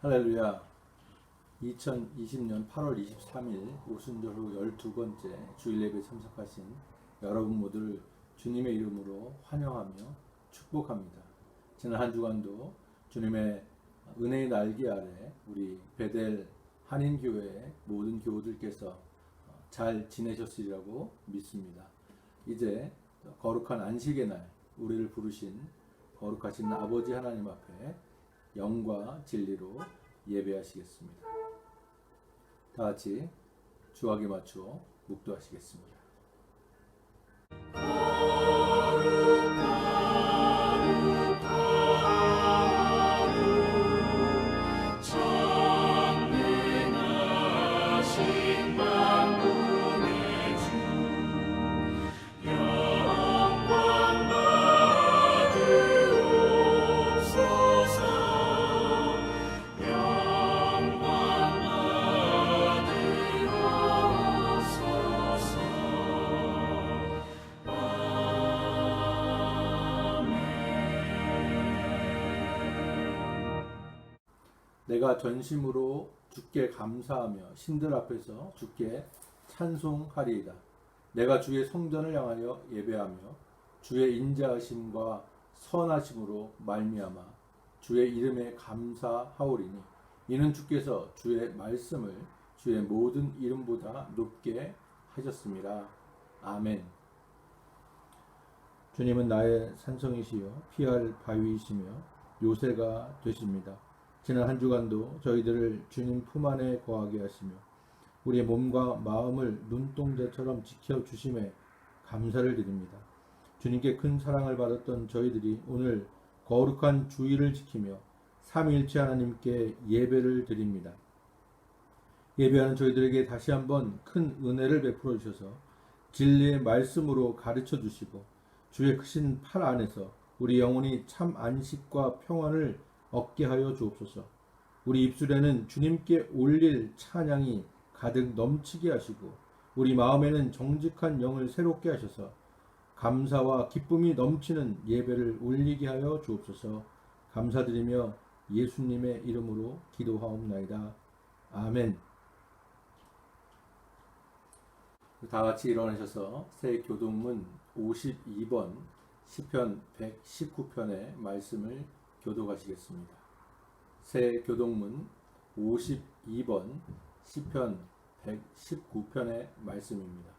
할렐루야. 2020년 8월 23일 오순절 후 12번째 주일 예배에 참석하신 여러분 모두를 주님의 이름으로 환영하며 축복합니다. 지난 한 주간도 주님의 은혜의 날개 아래 우리 베델 한인교회 모든 교우들께서 잘 지내셨으리라고 믿습니다. 이제 거룩한 안식의 날 우리를 부르신 거룩하신 아버지 하나님 앞에 영과 진리로 예배하시겠습니다. 다 같이 주악에 맞추어 묵도하시겠습니다. 내가 전심으로 주께 감사하며 신들 앞에서 주께 찬송하리이다. 내가 주의 성전을 향하여 예배하며 주의 인자하심과 선하심으로 말미암아 주의 이름에 감사하오리니 이는 주께서 주의 말씀을 주의 모든 이름보다 높게 하셨습니다. 아멘. 주님은 나의 산성이시여 피할 바위이시며 요새가 되십니다. 지난 한 주간도 저희들을 주님 품 안에 거하게 하시며 우리의 몸과 마음을 눈동자처럼 지켜주심에 감사를 드립니다. 주님께 큰 사랑을 받았던 저희들이 오늘 거룩한 주일을 지키며 삼위일체 하나님께 예배를 드립니다. 예배하는 저희들에게 다시 한번 큰 은혜를 베풀어 주셔서 진리의 말씀으로 가르쳐 주시고 주의 크신 팔 안에서 우리 영혼이 참 안식과 평안을 얻게 하여 주옵소서. 우리 입술에는 주님께 올릴 찬양이 가득 넘치게 하시고 우리 마음에는 정직한 영을 새롭게 하셔서 감사와 기쁨이 넘치는 예배를 올리게 하여 주옵소서. 감사드리며 예수님의 이름으로 기도하옵나이다. 아멘. 다 같이 일어나셔서 새 교동문 52번 시편 119편의 말씀을 교독하시겠습니다. 새 교동문 52번 시편 119편의 말씀입니다.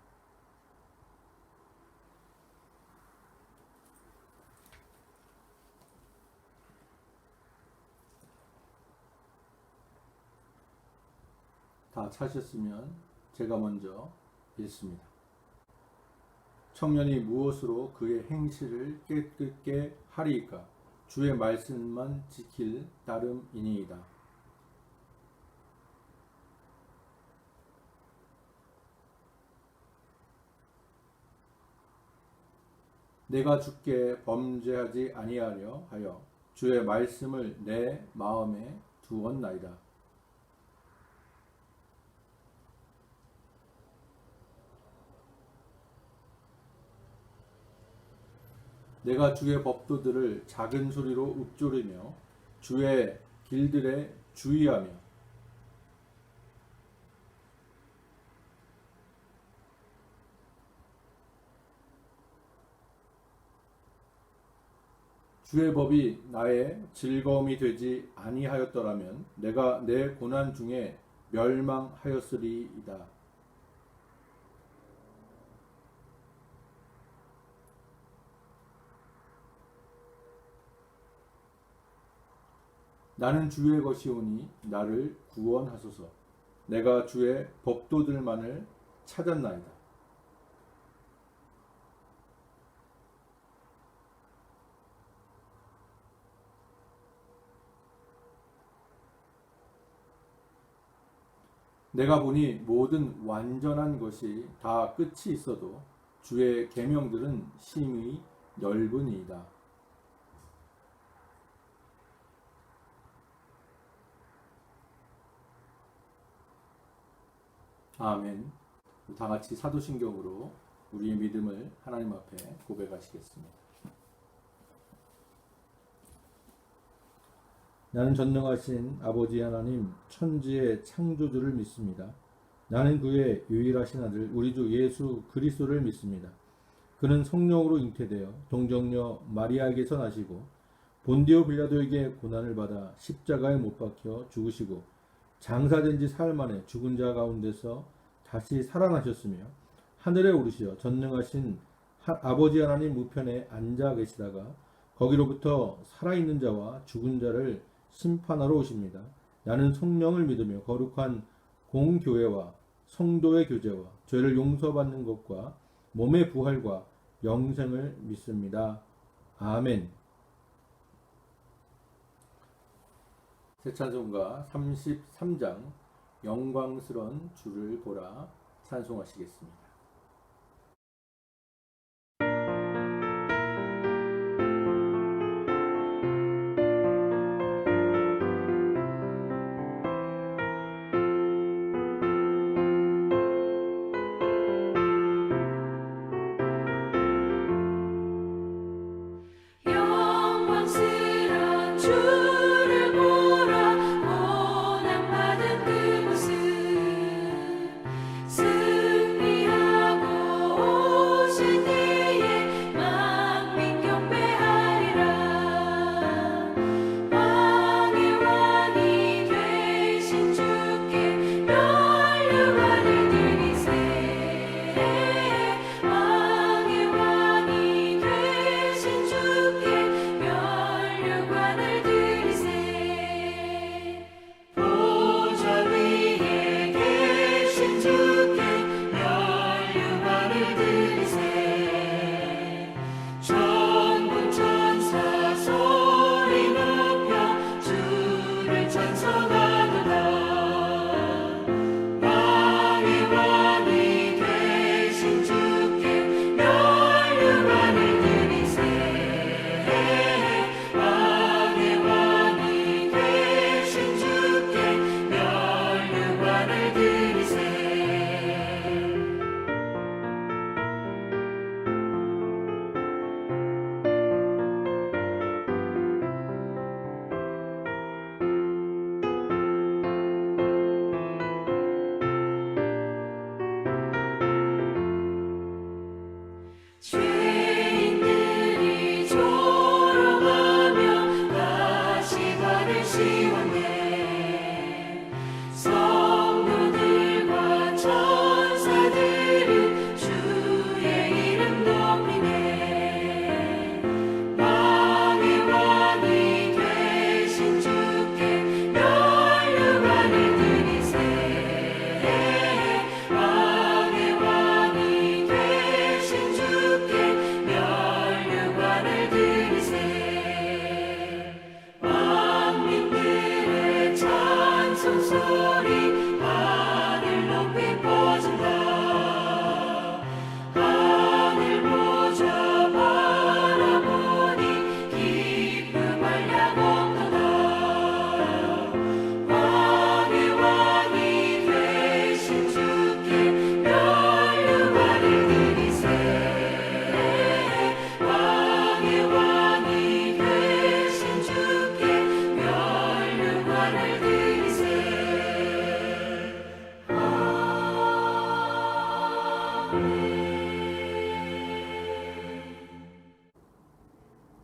다 찾으셨으면 제가 먼저 읽습니다. 청년이 무엇으로 그의 행실을 깨끗게 하리이까? 주의 말씀만 지킬 따름이니이다. 내가 주께 범죄하지 아니하려 하여 주의 말씀을 내 마음에 두었나이다. 내가 주의 법도들을 작은 소리로 읊조리며 주의 길들에 주의하며 주의 법이 나의 즐거움이 되지 아니하였더라면 내가 내 고난 중에 멸망하였으리이다. 나는 주의 것이오니 나를 구원하소서. 내가 주의 법도들만을 찾았나이다. 내가 보니 모든 완전한 것이 다 끝이 있어도 주의 계명들은 심히 넓으니이다. 아멘. 다 같이 사도신경으로 우리의 믿음을 하나님 앞에 고백하시겠습니다. 나는 전능하신 아버지 하나님 천지의 창조주를 믿습니다. 나는 그의 유일하신 아들 우리 주 예수 그리스도를 믿습니다. 그는 성령으로 잉태되어 동정녀 마리아에게서 나시고 본디오 빌라도에게 고난을 받아 십자가에 못 박혀 죽으시고 장사된 지 사흘 만에 죽은 자 가운데서 다시 살아나셨으며 하늘에 오르시어 전능하신 아버지 하나님 우편에 앉아 계시다가 거기로부터 살아있는 자와 죽은 자를 심판하러 오십니다. 나는 성령을 믿으며 거룩한 공교회와 성도의 교제와 죄를 용서받는 것과 몸의 부활과 영생을 믿습니다. 아멘. 새 찬송가 33장 영광스런 주를 보라 찬송하시겠습니다.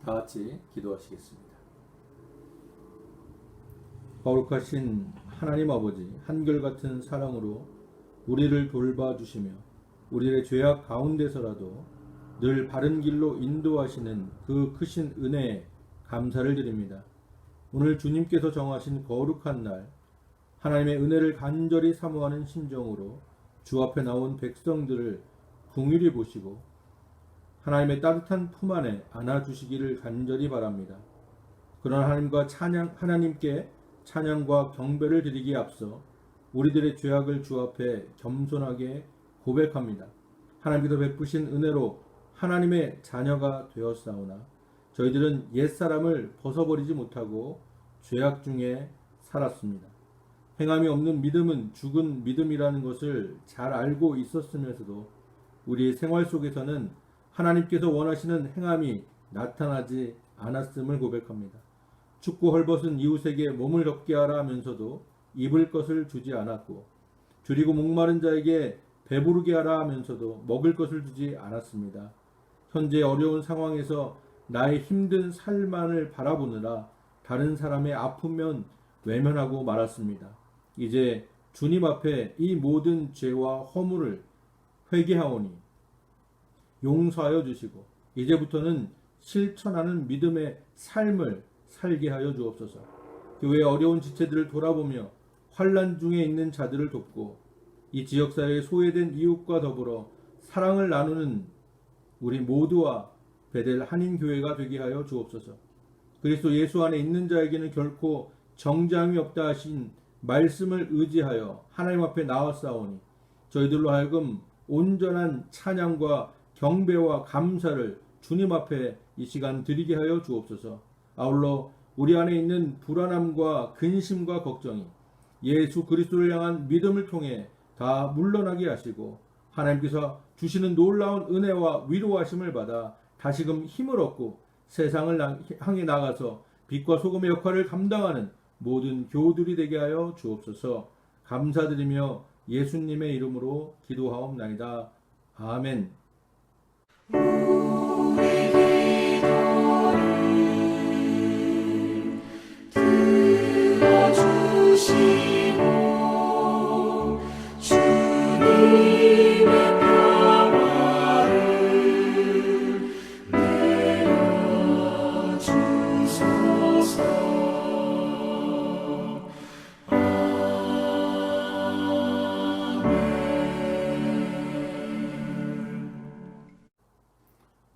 다 같이 기도하시겠습니다. 거룩하신 하나님 아버지, 한결같은 사랑으로 우리를 돌봐주시며 우리의 죄악 가운데서라도 늘 바른 길로 인도하시는 그 크신 은혜에 감사를 드립니다. 오늘 주님께서 정하신 거룩한 날, 하나님의 은혜를 간절히 사모하는 심정으로 주 앞에 나온 백성들을 긍휼히 보시고 하나님의 따뜻한 품 안에 안아주시기를 간절히 바랍니다. 그러나 하나님께 찬양과 경배를 드리기에 앞서 우리들의 죄악을 주 앞에 겸손하게 고백합니다. 하나님께서 베푸신 은혜로 하나님의 자녀가 되었사오나 저희들은 옛사람을 벗어버리지 못하고 죄악 중에 살았습니다. 행함이 없는 믿음은 죽은 믿음이라는 것을 잘 알고 있었으면서도 우리의 생활 속에서는 하나님께서 원하시는 행함이 나타나지 않았음을 고백합니다. 춥고 헐벗은 이웃에게 몸을 덮게 하라 하면서도 입을 것을 주지 않았고 줄이고 목마른 자에게 배부르게 하라 하면서도 먹을 것을 주지 않았습니다. 현재 어려운 상황에서 나의 힘든 삶만을 바라보느라 다른 사람의 아프면 외면하고 말았습니다. 이제 주님 앞에 이 모든 죄와 허물을 회개하오니 용서하여 주시고 이제부터는 실천하는 믿음의 삶을 살게 하여 주옵소서. 교회의 어려운 지체들을 돌아보며 환난 중에 있는 자들을 돕고 이 지역사회에 소외된 이웃과 더불어 사랑을 나누는 우리 모두와 베델 한인교회가 되게 하여 주옵소서. 그리스도 예수 안에 있는 자에게는 결코 정죄함이 없다 하신 말씀을 의지하여 하나님 앞에 나왔사오니 저희들로 하여금 온전한 찬양과 경배와 감사를 주님 앞에 이 시간 드리게 하여 주옵소서. 아울러 우리 안에 있는 불안함과 근심과 걱정이 예수 그리스도를 향한 믿음을 통해 다 물러나게 하시고 하나님께서 주시는 놀라운 은혜와 위로하심을 받아 다시금 힘을 얻고 세상을 향해 나가서 빛과 소금의 역할을 감당하는 모든 교우들이 되게 하여 주옵소서. 감사드리며 예수님의 이름으로 기도하옵나이다. 아멘.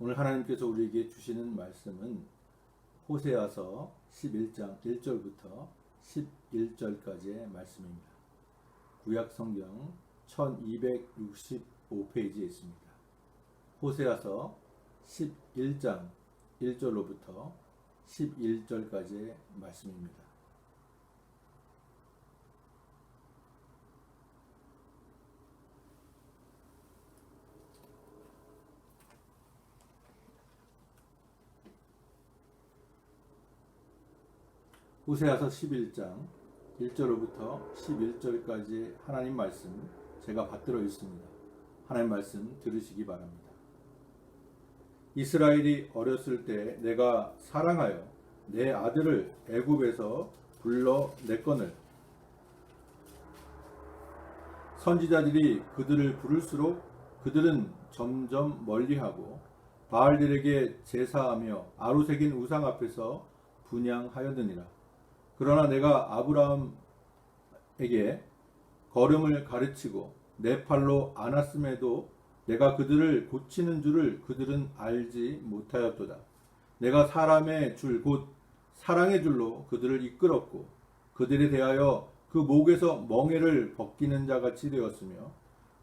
오늘 하나님께서 우리에게 주시는 말씀은 호세아서 11장 1절부터 11절까지의 말씀입니다. 구약 성경 1265페이지에 있습니다. 호세아서 11장 1절로부터 11절까지의 말씀입니다. 호세아서 11장 1절로부터 11절까지 하나님 말씀 제가 받들어 있습니다. 하나님 말씀 들으시기 바랍니다. 이스라엘이 어렸을 때 내가 사랑하여 내 아들을 애굽에서 불러 냈거늘 선지자들이 그들을 부를수록 그들은 점점 멀리하고 바알들에게 제사하며 아루새긴 우상 앞에서 분향하였느니라. 그러나 내가 아브라함에게 걸음을 가르치고 내 팔로 안았음에도 내가 그들을 고치는 줄을 그들은 알지 못하였도다. 내가 사람의 줄 곧 사랑의 줄로 그들을 이끌었고 그들에 대하여 그 목에서 멍에를 벗기는 자같이 되었으며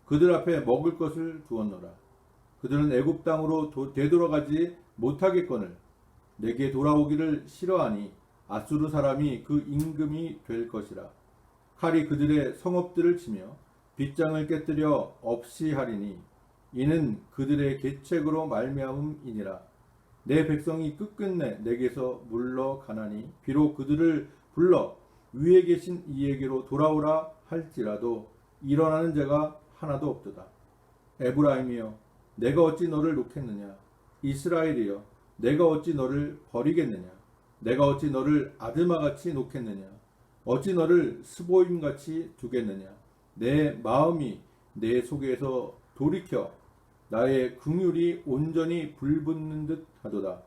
그들 앞에 먹을 것을 두었노라. 그들은 애굽 땅으로 되돌아가지 못하겠거늘 내게 돌아오기를 싫어하니 아수르 사람이 그 임금이 될 것이라. 칼이 그들의 성읍들을 치며 빗장을 깨뜨려 없이 하리니 이는 그들의 계책으로 말미암음이니라. 내 백성이 끝끝내 내게서 물러가나니 비록 그들을 불러 위에 계신 이에게로 돌아오라 할지라도 일어나는 자가 하나도 없도다. 에브라임이여 내가 어찌 너를 놓겠느냐. 이스라엘이여 내가 어찌 너를 버리겠느냐. 내가 어찌 너를 아드마같이 놓겠느냐. 어찌 너를 스보임같이 두겠느냐. 내 마음이 내 속에서 돌이켜 나의 긍휼이 온전히 불붙는 듯 하도다.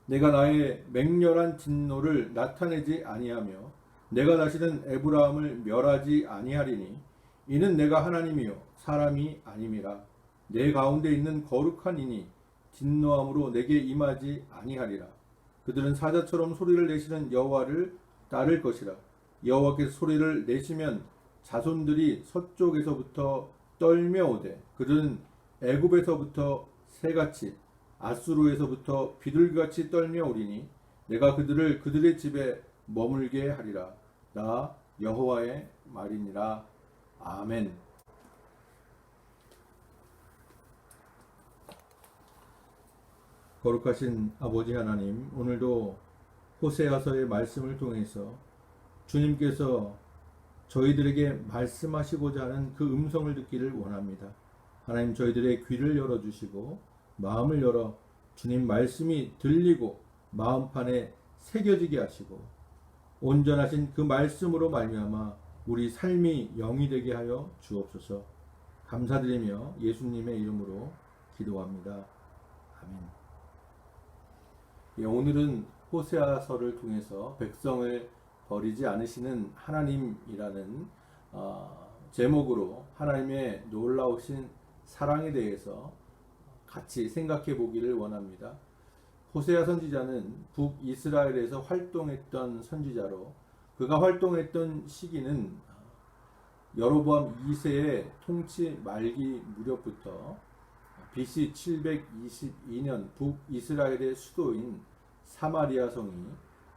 내가 나의 맹렬한 진노를 나타내지 아니하며 내가 다시는 에브라임을 멸하지 아니하리니 이는 내가 하나님이요 사람이 아님이라. 내 가운데 있는 거룩한 이니 진노함으로 내게 임하지 아니하리라. 그들은 사자처럼 소리를 내시는 여호와를 따를 것이라. 여호와께서 소리를 내시면 자손들이 서쪽에서부터 떨며오되 그들은 애굽에서부터 새같이 아수르에서부터 비둘기같이 떨며오리니 내가 그들을 그들의 집에 머물게 하리라. 나 여호와의 말이니라. 아멘. 거룩하신 아버지 하나님, 오늘도 호세아서의 말씀을 통해서 주님께서 저희들에게 말씀하시고자 하는 그 음성을 듣기를 원합니다. 하나님, 저희들의 귀를 열어주시고 마음을 열어 주님 말씀이 들리고 마음판에 새겨지게 하시고 온전하신 그 말씀으로 말미암아 우리 삶이 영이 되게 하여 주옵소서. 감사드리며 예수님의 이름으로 기도합니다. 아멘. 오늘은 호세아서를 통해서 백성을 버리지 않으시는 하나님이라는 제목으로 하나님의 놀라우신 사랑에 대해서 같이 생각해 보기를 원합니다. 호세아 선지자는 북이스라엘에서 활동했던 선지자로, 그가 활동했던 시기는 여로보암 2세의 통치 말기 무렵부터 BC 722년 북이스라엘의 수도인 사마리아 성이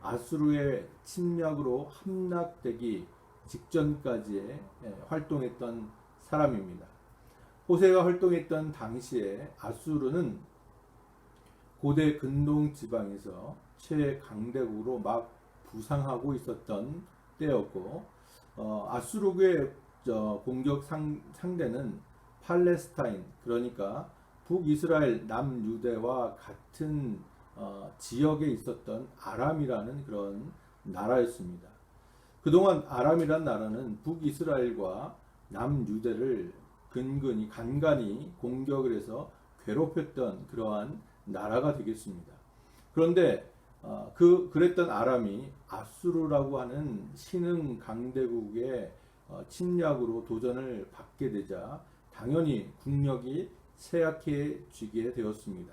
아수르의 침략으로 함락되기 직전까지의 활동했던 사람입니다. 호세가 활동했던 당시에 아수르는 고대 근동 지방에서 최강대국으로 막 부상하고 있었던 때였고, 아수르의 공격 상대는 팔레스타인, 그러니까 북이스라엘 남유대와 같은 지역에 있었던 아람이라는 그런 나라였습니다. 그동안 아람이란 나라는 북이스라엘과 남유대를 간간히 공격을 해서 괴롭혔던 그러한 나라가 되겠습니다. 그런데 그랬던 아람이 아수르라고 하는 신흥 강대국의 침략으로 도전을 받게 되자 당연히 국력이 쇠약해지게 되었습니다.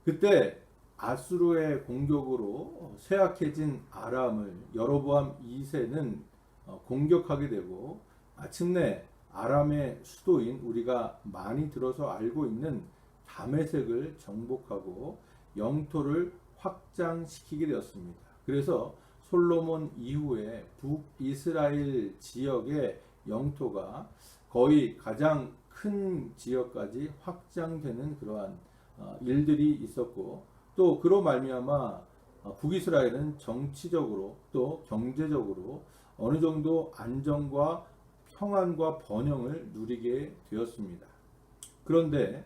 그때 아수르의 공격으로 쇠약해진 아람을 여로보암 2세는 공격하게 되고, 마침내 아람의 수도인 우리가 많이 들어서 알고 있는 다메섹을 정복하고 영토를 확장시키게 되었습니다. 그래서 솔로몬 이후에 북이스라엘 지역의 영토가 거의 가장 큰 지역까지 확장되는 그러한 일들이 있었고, 또 그로 말미암아 북이스라엘은 정치적으로 또 경제적으로 어느 정도 안정과 평안과 번영을 누리게 되었습니다. 그런데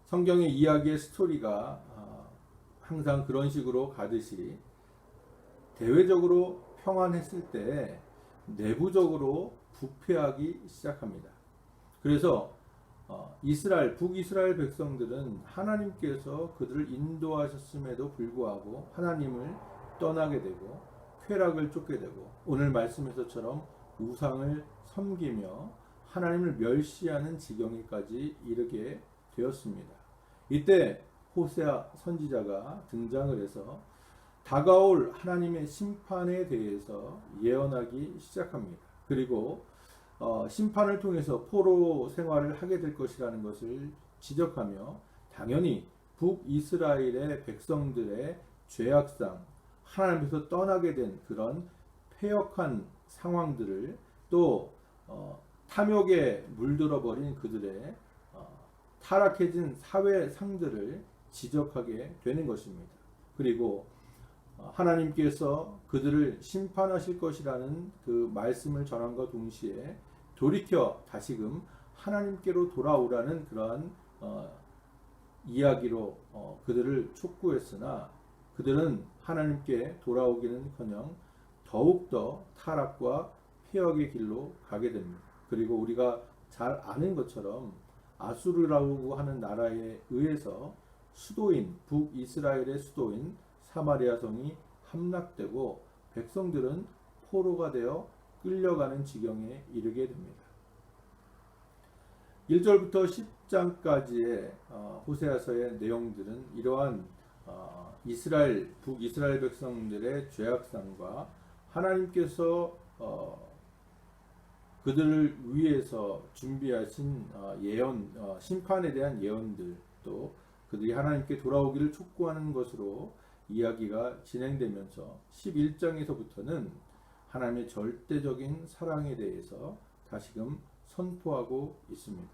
성경의 이야기의 스토리가 항상 그런 식으로 가듯이 대외적으로 평안했을 때 내부적으로 부패하기 시작합니다. 그래서 북이스라엘 백성들은 하나님께서 그들을 인도하셨음에도 불구하고 하나님을 떠나게 되고 쾌락을 쫓게 되고, 오늘 말씀에서처럼 우상을 섬기며 하나님을 멸시하는 지경에까지 이르게 되었습니다. 이때 호세아 선지자가 등장을 해서 다가올 하나님의 심판에 대해서 예언하기 시작합니다. 그리고 심판을 통해서 포로 생활을 하게 될 것이라는 것을 지적하며, 당연히 북이스라엘의 백성들의 죄악상, 하나님께서 떠나게 된 그런 패역한 상황들을, 또 탐욕에 물들어버린 그들의 타락해진 사회상들을 지적하게 되는 것입니다. 그리고 하나님께서 그들을 심판하실 것이라는 그 말씀을 전함과 동시에 돌이켜 다시금 하나님께로 돌아오라는 그러한 이야기로 그들을 촉구했으나, 그들은 하나님께 돌아오기는커녕 더욱더 타락과 폐역의 길로 가게 됩니다. 그리고 우리가 잘 아는 것처럼 아수르라고 하는 나라에 의해서 북이스라엘의 수도인 사마리아 성이 함락되고 백성들은 포로가 되어 끌려가는 지경에 이르게 됩니다. 1절부터 10장까지의 호세아서의 내용들은 이러한 북이스라엘 백성들의 죄악상과 하나님께서 그들을 위해서 준비하신 심판에 대한 예언들, 또 그들이 하나님께 돌아오기를 촉구하는 것으로 이야기가 진행되면서 11장에서부터는 하나님의 절대적인 사랑에 대해서 다시금 선포하고 있습니다.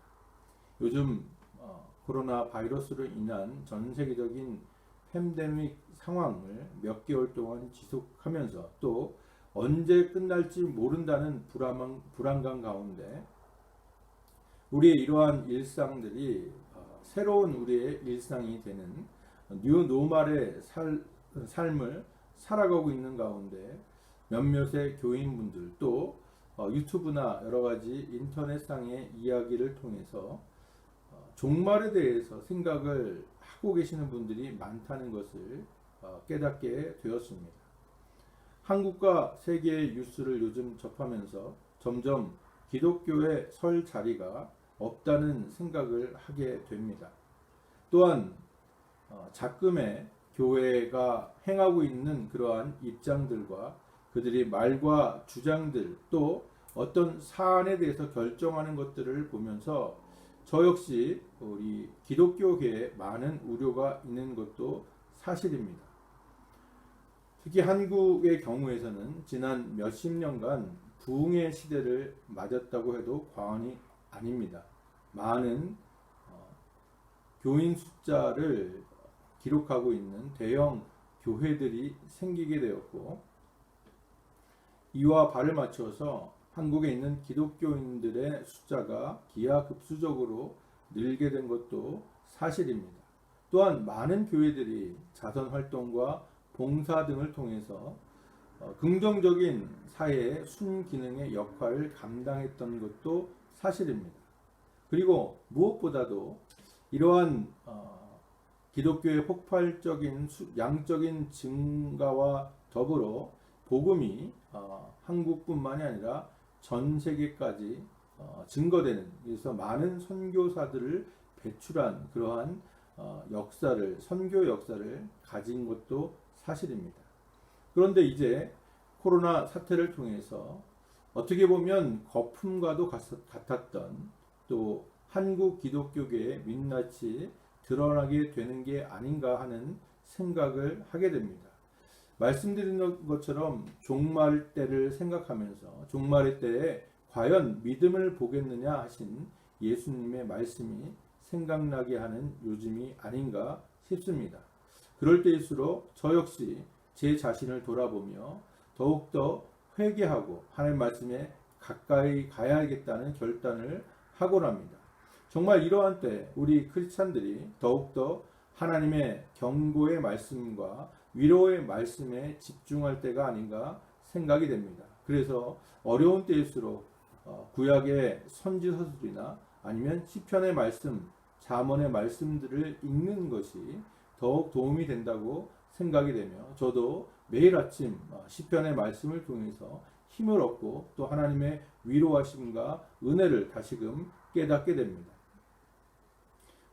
요즘 코로나 바이러스로 인한 전 세계적인 팬데믹 상황을 몇 개월 동안 지속하면서 또 언제 끝날지 모른다는 불안감 가운데 우리의 이러한 일상들이 새로운 우리의 일상이 되는 뉴 노멀의 삶을 살아가고 있는 가운데 몇몇의 교인분들 또 유튜브나 여러 가지 인터넷상의 이야기를 통해서 종말에 대해서 생각을 하고 계시는 분들이 많다는 것을 깨닫게 되었습니다. 한국과 세계의 뉴스를 요즘 접하면서 점점 기독교의 설 자리가 없다는 생각을 하게 됩니다. 또한 작금의 교회가 행하고 있는 그러한 입장들과 그들이 말과 주장들 또 어떤 사안에 대해서 결정하는 것들을 보면서 저 역시 우리 기독교계에 많은 우려가 있는 것도 사실입니다. 특히 한국의 경우에서는 지난 몇십 년간 부흥의 시대를 맞았다고 해도 과언이 아닙니다. 많은 교인 숫자를 기록하고 있는 대형 교회들이 생기게 되었고 이와 발을 맞춰서 한국에 있는 기독교인들의 숫자가 기하급수적으로 늘게 된 것도 사실입니다. 또한 많은 교회들이 자선 활동과 봉사 등을 통해서 긍정적인 사회의 순기능의 역할을 감당했던 것도 사실입니다. 그리고 무엇보다도 이러한 기독교의 폭발적인 양적인 증가와 더불어 복음이 한국뿐만이 아니라 전 세계까지 증거되는, 그래서 많은 선교사들을 배출한 그러한 선교 역사를 가진 것도 사실입니다. 그런데 이제 코로나 사태를 통해서 어떻게 보면 거품과도 같았던 또 한국 기독교계의 민낯이 드러나게 되는 게 아닌가 하는 생각을 하게 됩니다. 말씀드린 것처럼 종말 때를 생각하면서 종말의 때에 과연 믿음을 보겠느냐 하신 예수님의 말씀이 생각나게 하는 요즘이 아닌가 싶습니다. 그럴 때일수록 저 역시 제 자신을 돌아보며 더욱더 회개하고 하나님 말씀에 가까이 가야겠다는 결단을 하곤 합니다. 정말 이러한 때 우리 크리스찬들이 더욱더 하나님의 경고의 말씀과 위로의 말씀에 집중할 때가 아닌가 생각이 됩니다. 그래서 어려운 때일수록 구약의 선지서술이나 아니면 시편의 말씀, 잠언의 말씀들을 읽는 것이 더욱 도움이 된다고 생각이 되며 저도 매일 아침 시편의 말씀을 통해서 힘을 얻고 또 하나님의 위로하심과 은혜를 다시금 깨닫게 됩니다.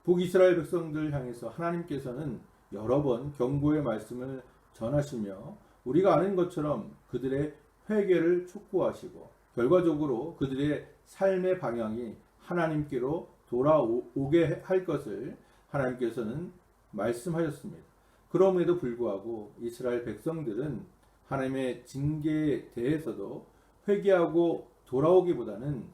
북이스라엘 백성들 향해서 하나님께서는 여러 번 경고의 말씀을 전하시며 우리가 아는 것처럼 그들의 회개를 촉구하시고 결과적으로 그들의 삶의 방향이 하나님께로 돌아오게 할 것을 하나님께서는 말씀하셨습니다. 그럼에도 불구하고 이스라엘 백성들은 하나님의 징계에 대해서도 회개하고 돌아오기보다는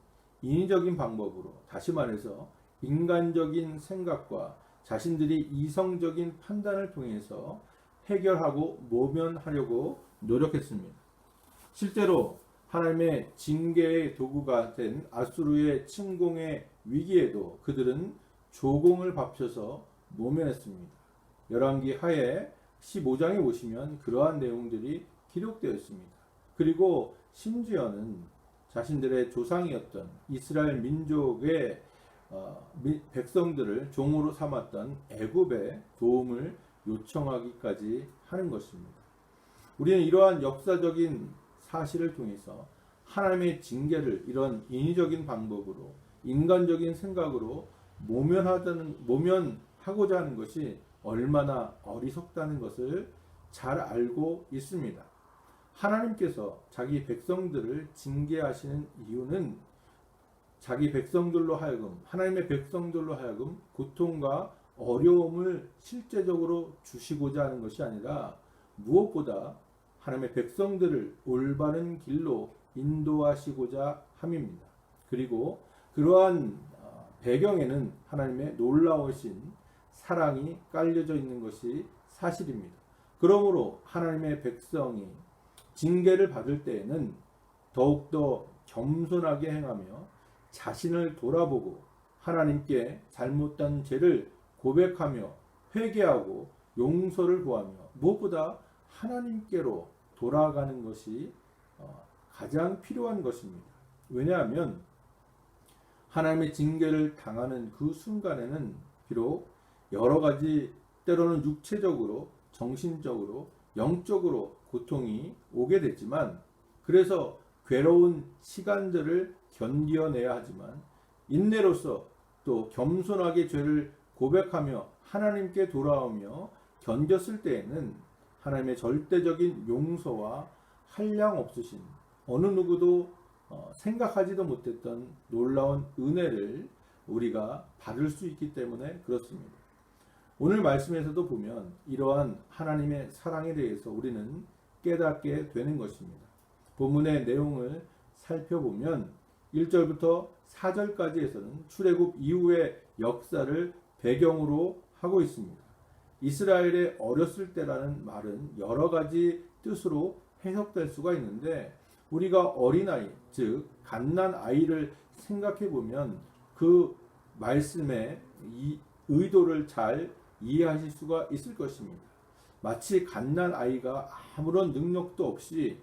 인위적인 방법으로, 다시 말해서 인간적인 생각과 자신들이 이성적인 판단을 통해서 해결하고 모면하려고 노력했습니다. 실제로 하나님의 징계의 도구가 된 아수르의 침공의 위기에도 그들은 조공을 바쳐서 모면했습니다. 열왕기 하에 15장에 보시면 그러한 내용들이 기록되어 있습니다. 그리고 심지어는 자신들의 조상이었던 이스라엘 민족의 백성들을 종으로 삼았던 애굽의 도움을 요청하기까지 하는 것입니다. 우리는 이러한 역사적인 사실을 통해서 하나님의 징계를 이런 인위적인 방법으로 인간적인 생각으로 모면하고자 하는 것이 얼마나 어리석다는 것을 잘 알고 있습니다. 하나님께서 자기 백성들을 징계하시는 이유는 자기 백성들로 하여금, 하나님의 백성들로 하여금 고통과 어려움을 실제적으로 주시고자 하는 것이 아니라 무엇보다 하나님의 백성들을 올바른 길로 인도하시고자 함입니다. 그리고 그러한 배경에는 하나님의 놀라우신 사랑이 깔려져 있는 것이 사실입니다. 그러므로 하나님의 백성이 징계를 받을 때에는 더욱더 겸손하게 행하며 자신을 돌아보고 하나님께 잘못한 죄를 고백하며 회개하고 용서를 구하며 무엇보다 하나님께로 돌아가는 것이 가장 필요한 것입니다. 왜냐하면 하나님의 징계를 당하는 그 순간에는 비록 여러 가지 때로는 육체적으로, 정신적으로, 영적으로 고통이 오게 되지만, 그래서 괴로운 시간들을 견뎌내야 하지만 인내로서 또 겸손하게 죄를 고백하며 하나님께 돌아오며 견뎠을 때에는 하나님의 절대적인 용서와 한량 없으신 어느 누구도 생각하지도 못했던 놀라운 은혜를 우리가 받을 수 있기 때문에 그렇습니다. 오늘 말씀에서도 보면 이러한 하나님의 사랑에 대해서 우리는 깨닫게 되는 것입니다. 본문의 내용을 살펴보면 1절부터 4절까지에서는 출애굽 이후의 역사를 배경으로 하고 있습니다. 이스라엘의 어렸을 때라는 말은 여러 가지 뜻으로 해석될 수가 있는데, 우리가 어린아이, 즉 갓난아이를 생각해 보면 그 말씀의 이 의도를 잘 이해하실 수가 있을 것입니다. 마치 갓난아이가 아무런 능력도 없이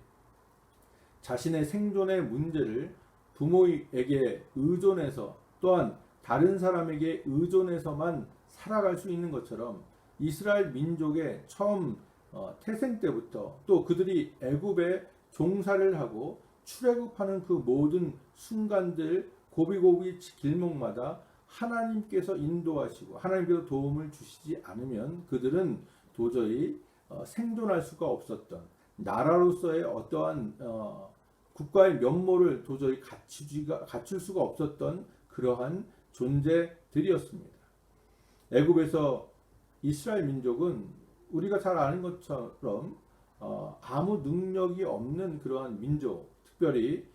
자신의 생존의 문제를 부모에게 의존해서 또한 다른 사람에게 의존해서만 살아갈 수 있는 것처럼, 이스라엘 민족의 처음 태생 때부터 또 그들이 애굽에 종살이를 하고 출애굽하는 그 모든 순간들, 고비고비 길목마다 하나님께서 인도하시고 하나님께서 도움을 주시지 않으면 그들은 도저히 생존할 수가 없었던, 나라로서의 어떠한 국가의 면모를 도저히 갖출 수가 없었던 그러한 존재들이었습니다. 애굽에서 이스라엘 민족은 우리가 잘 아는 것처럼 아무 능력이 없는 그러한 민족, 특별히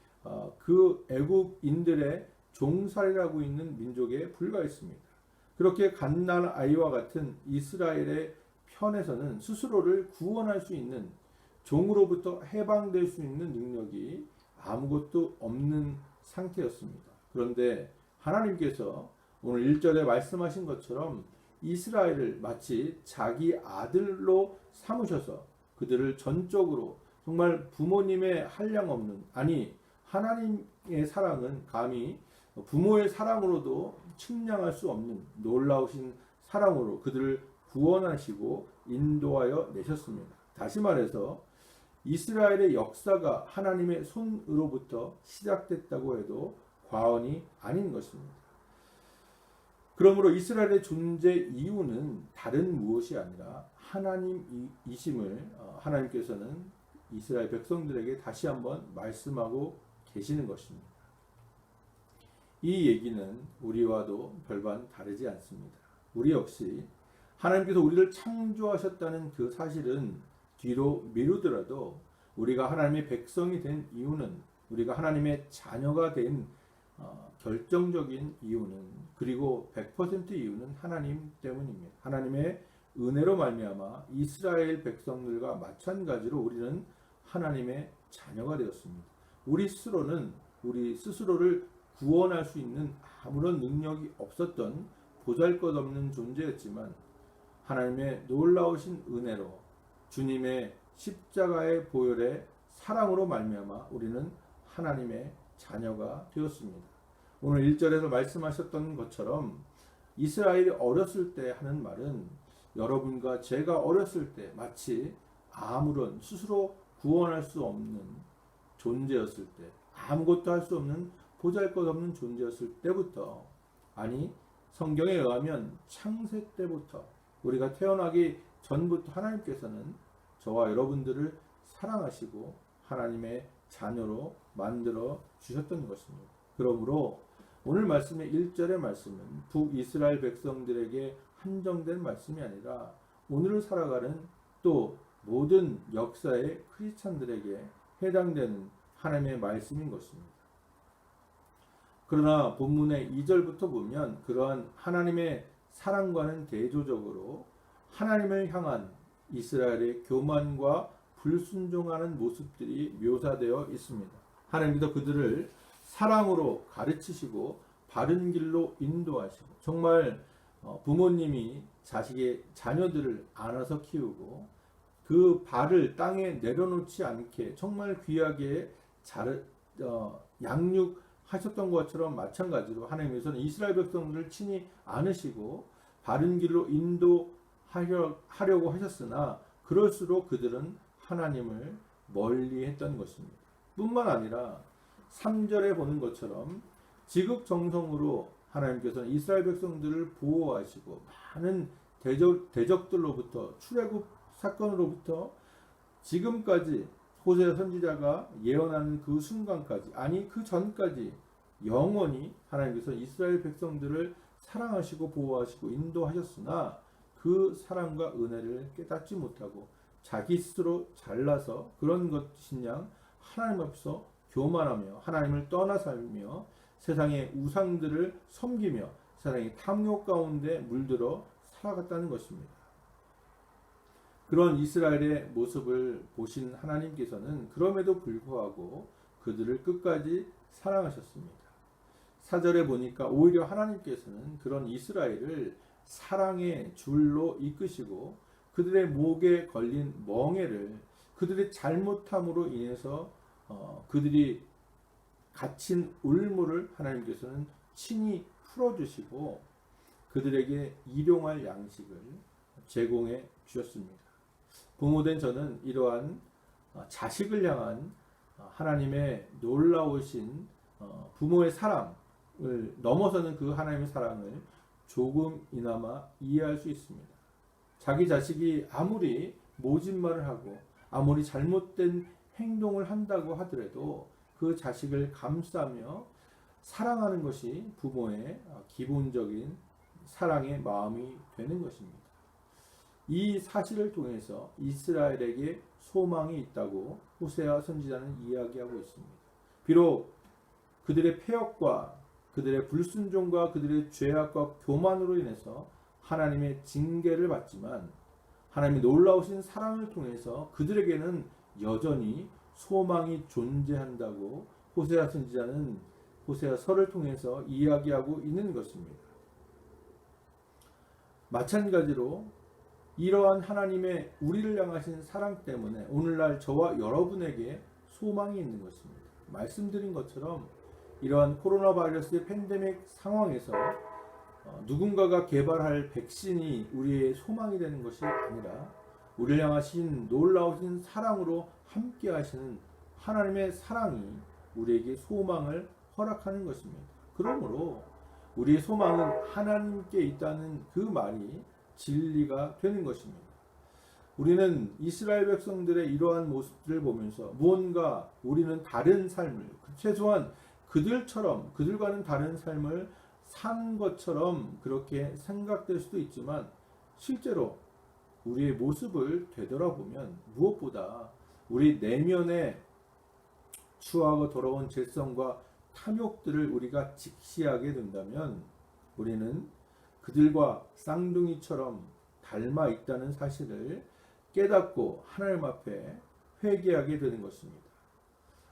그 애굽인들의 종살이라고 있는 민족에 불과했습니다. 그렇게 갓난아이와 같은 이스라엘의 편에서는 스스로를 구원할 수 있는, 종으로부터 해방될 수 있는 능력이 아무것도 없는 상태였습니다. 그런데 하나님께서 오늘 1절에 말씀하신 것처럼 이스라엘을 마치 자기 아들로 삼으셔서 그들을 전적으로, 정말 부모님의 한량 없는, 아니 하나님의 사랑은 감히 부모의 사랑으로도 측량할 수 없는 놀라우신 사랑으로 그들을 구원하시고 인도하여 내셨습니다. 다시 말해서 이스라엘의 역사가 하나님의 손으로부터 시작됐다고 해도 과언이 아닌 것입니다. 그러므로 이스라엘의 존재 이유는 다른 무엇이 아니라 하나님이심을 하나님께서는 이스라엘 백성들에게 다시 한번 말씀하고 계시는 것입니다. 이 얘기는 우리와도 별반 다르지 않습니다. 우리 역시 하나님께서 우리를 창조하셨다는 그 사실은 뒤로 미루더라도 우리가 하나님의 백성이 된 이유는, 우리가 하나님의 자녀가 된 결정적인 이유는, 그리고 100% 이유는 하나님 때문입니다. 하나님의 은혜로 말미암아 이스라엘 백성들과 마찬가지로 우리는 하나님의 자녀가 되었습니다. 우리 스스로를 구원할 수 있는 아무런 능력이 없었던 보잘것없는 존재였지만, 하나님의 놀라우신 은혜로 주님의 십자가의 보혈의 사랑으로 말미암아 우리는 하나님의 자녀가 되었습니다. 오늘 1절에서 말씀하셨던 것처럼 이스라엘이 어렸을 때 하는 말은, 여러분과 제가 어렸을 때 마치 아무런 스스로 구원할 수 없는 존재였을 때, 아무것도 할 수 없는 보잘것없는 존재였을 때부터, 아니 성경에 의하면 창세 때부터, 우리가 태어나기 전부터 하나님께서는 저와 여러분들을 사랑하시고 하나님의 자녀로 만들어 주셨던 것입니다. 그러므로 오늘 말씀의 1절의 말씀은 북이스라엘 백성들에게 한정된 말씀이 아니라 오늘을 살아가는 또 모든 역사의 크리스찬들에게 해당되는 하나님의 말씀인 것입니다. 그러나 본문의 2절부터 보면 그러한 하나님의 사랑과는 대조적으로 하나님을 향한 이스라엘의 교만과 불순종하는 모습들이 묘사되어 있습니다. 하나님께서 그들을 사랑으로 가르치시고 바른 길로 인도하시고, 정말 부모님이 자식의 자녀들을 안아서 키우고 그 발을 땅에 내려놓지 않게 정말 귀하게 양육하셨던 것처럼, 마찬가지로 하나님께서는 이스라엘 백성들을 친히 안으시고 바른 길로 인도하려고 하셨으나, 그럴수록 그들은 하나님을 멀리 했던 것입니다. 뿐만 아니라 3절에 보는 것처럼 지극정성으로 하나님께서는 이스라엘 백성들을 보호하시고 많은 대적들로부터, 출애굽 사건으로부터 지금까지 호세아 선지자가 예언하는 그 순간까지, 아니 그 전까지 영원히 하나님께서 이스라엘 백성들을 사랑하시고 보호하시고 인도하셨으나, 그 사랑과 은혜를 깨닫지 못하고 자기 스스로 잘나서 그런 것이냐 하나님 앞에서 교만하며 하나님을 떠나 살며 세상의 우상들을 섬기며 세상의 탐욕 가운데 물들어 살아갔다는 것입니다. 그런 이스라엘의 모습을 보신 하나님께서는 그럼에도 불구하고 그들을 끝까지 사랑하셨습니다. 4절에 보니까 오히려 하나님께서는 그런 이스라엘을 사랑의 줄로 이끄시고 그들의 목에 걸린 멍에를, 그들의 잘못함으로 인해서 그들이 갇힌 울무를 하나님께서는 친히 풀어주시고 그들에게 일용할 양식을 제공해 주셨습니다. 부모된 저는 이러한 자식을 향한 하나님의 놀라우신 부모의 사랑을 넘어서는 그 하나님의 사랑을 조금이나마 이해할 수 있습니다. 자기 자식이 아무리 모진 말을 하고 아무리 잘못된 행동을 한다고 하더라도 그 자식을 감싸며 사랑하는 것이 부모의 기본적인 사랑의 마음이 되는 것입니다. 이 사실을 통해서 이스라엘에게 소망이 있다고 호세아 선지자는 이야기하고 있습니다. 비록 그들의 패역과 그들의 불순종과 그들의 죄악과 교만으로 인해서 하나님의 징계를 받지만, 하나님의 놀라우신 사랑을 통해서 그들에게는 여전히 소망이 존재한다고 호세아 선지자는 호세아서를 통해서 이야기하고 있는 것입니다. 마찬가지로 이러한 하나님의 우리를 향하신 사랑 때문에 오늘날 저와 여러분에게 소망이 있는 것입니다. 말씀드린 것처럼 이러한 코로나 바이러스의 팬데믹 상황에서 누군가가 개발할 백신이 우리의 소망이 되는 것이 아니라 우리를 향하신 놀라우신 사랑으로 함께 하시는 하나님의 사랑이 우리에게 소망을 허락하는 것입니다. 그러므로 우리의 소망은 하나님께 있다는 그 말이 진리가 되는 것입니다. 우리는 이스라엘 백성들의 이러한 모습들을 보면서 무언가 우리는 다른 삶을, 최소한 그들과는 다른 삶을 산 것처럼 그렇게 생각될 수도 있지만, 실제로 우리의 모습을 되돌아보면 무엇보다 우리 내면에 추하고 더러운 죄성과 탐욕들을 우리가 직시하게 된다면 우리는 그들과 쌍둥이처럼 닮아 있다는 사실을 깨닫고 하나님 앞에 회개하게 되는 것입니다.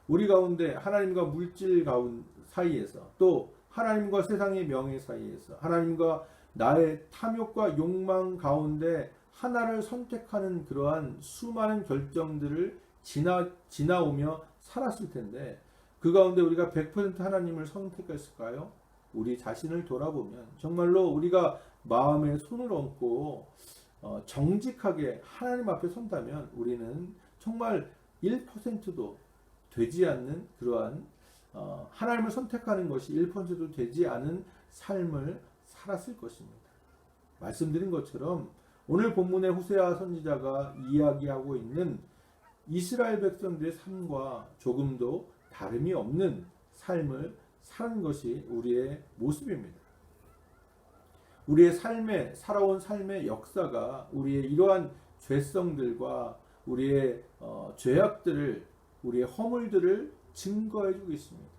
우리 가운데 하나님과 물질 사이에서, 또 하나님과 세상의 명예 사이에서, 하나님과 나의 탐욕과 욕망 가운데 하나를 선택하는 그러한 수많은 결정들을 지나오며 살았을 텐데, 그 가운데 우리가 100% 하나님을 선택했을까요? 우리 자신을 돌아보면 정말로 우리가 마음에 손을 얹고 정직하게 하나님 앞에 선다면 우리는 정말 1%도 되지 않는 그러한 하나님을 선택하는 것이 1%도 되지 않은 삶을 살았을 것입니다. 말씀드린 것처럼 오늘 본문의 호세아 선지자가 이야기하고 있는 이스라엘 백성들의 삶과 조금도 다름이 없는 삶을 사는 것이 우리의 모습입니다. 우리의 살아온 삶의 역사가 우리의 이러한 죄성들과 우리의 죄악들을, 우리의 허물들을 증거해주고 있습니다.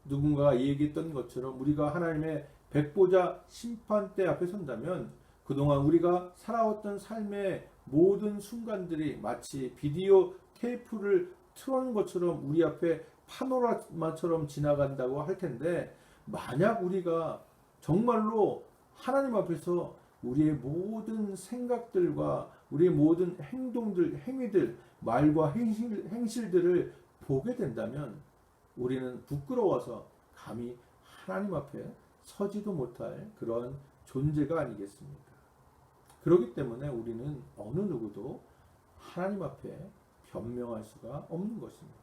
누군가가 얘기했던 것처럼 우리가 하나님의 백보자 심판대 앞에 선다면 그동안 우리가 살아왔던 삶의 모든 순간들이 마치 비디오 테이프를 틀어놓은 것처럼 우리 앞에 파노라마처럼 지나간다고 할 텐데, 만약 우리가 정말로 하나님 앞에서 우리의 모든 생각들과 우리의 모든 행동들, 행위들, 말과 행실들을 보게 된다면 우리는 부끄러워서 감히 하나님 앞에 서지도 못할 그런 존재가 아니겠습니까? 그렇기 때문에 우리는 어느 누구도 하나님 앞에 변명할 수가 없는 것입니다.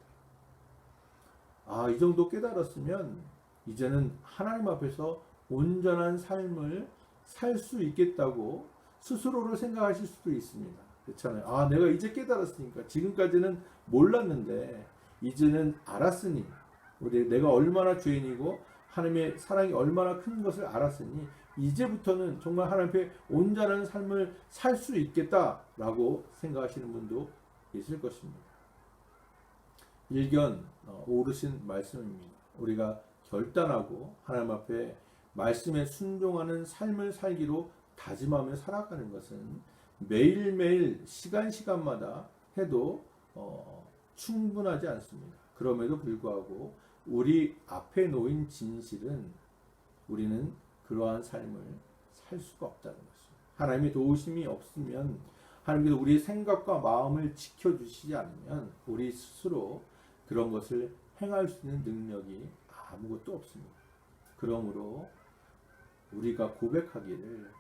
이 정도 깨달았으면 이제는 하나님 앞에서 온전한 삶을 살 수 있겠다고 스스로를 생각하실 수도 있습니다. 그렇잖아요. 내가 이제 깨달았으니까, 지금까지는 몰랐는데 이제는 알았으니, 내가 얼마나 죄인이고 하나님의 사랑이 얼마나 큰 것을 알았으니 이제부터는 정말 하나님 앞에 온전한 삶을 살 수 있겠다라고 생각하시는 분도 있을 것입니다. 일견 오르신 말씀입니다. 우리가 결단하고 하나님 앞에 말씀에 순종하는 삶을 살기로 다짐하며 살아가는 것은 매일매일 시간마다 해도 충분하지 않습니다. 그럼에도 불구하고 우리 앞에 놓인 진실은 우리는 그러한 삶을 살 수가 없다는 것입니다. 하나님의 도우심이 없으면, 하나님께서 우리의 생각과 마음을 지켜주시지 않으면 우리 스스로 그런 것을 행할 수 있는 능력이 아무것도 없습니다. 그러므로 우리가 고백하기를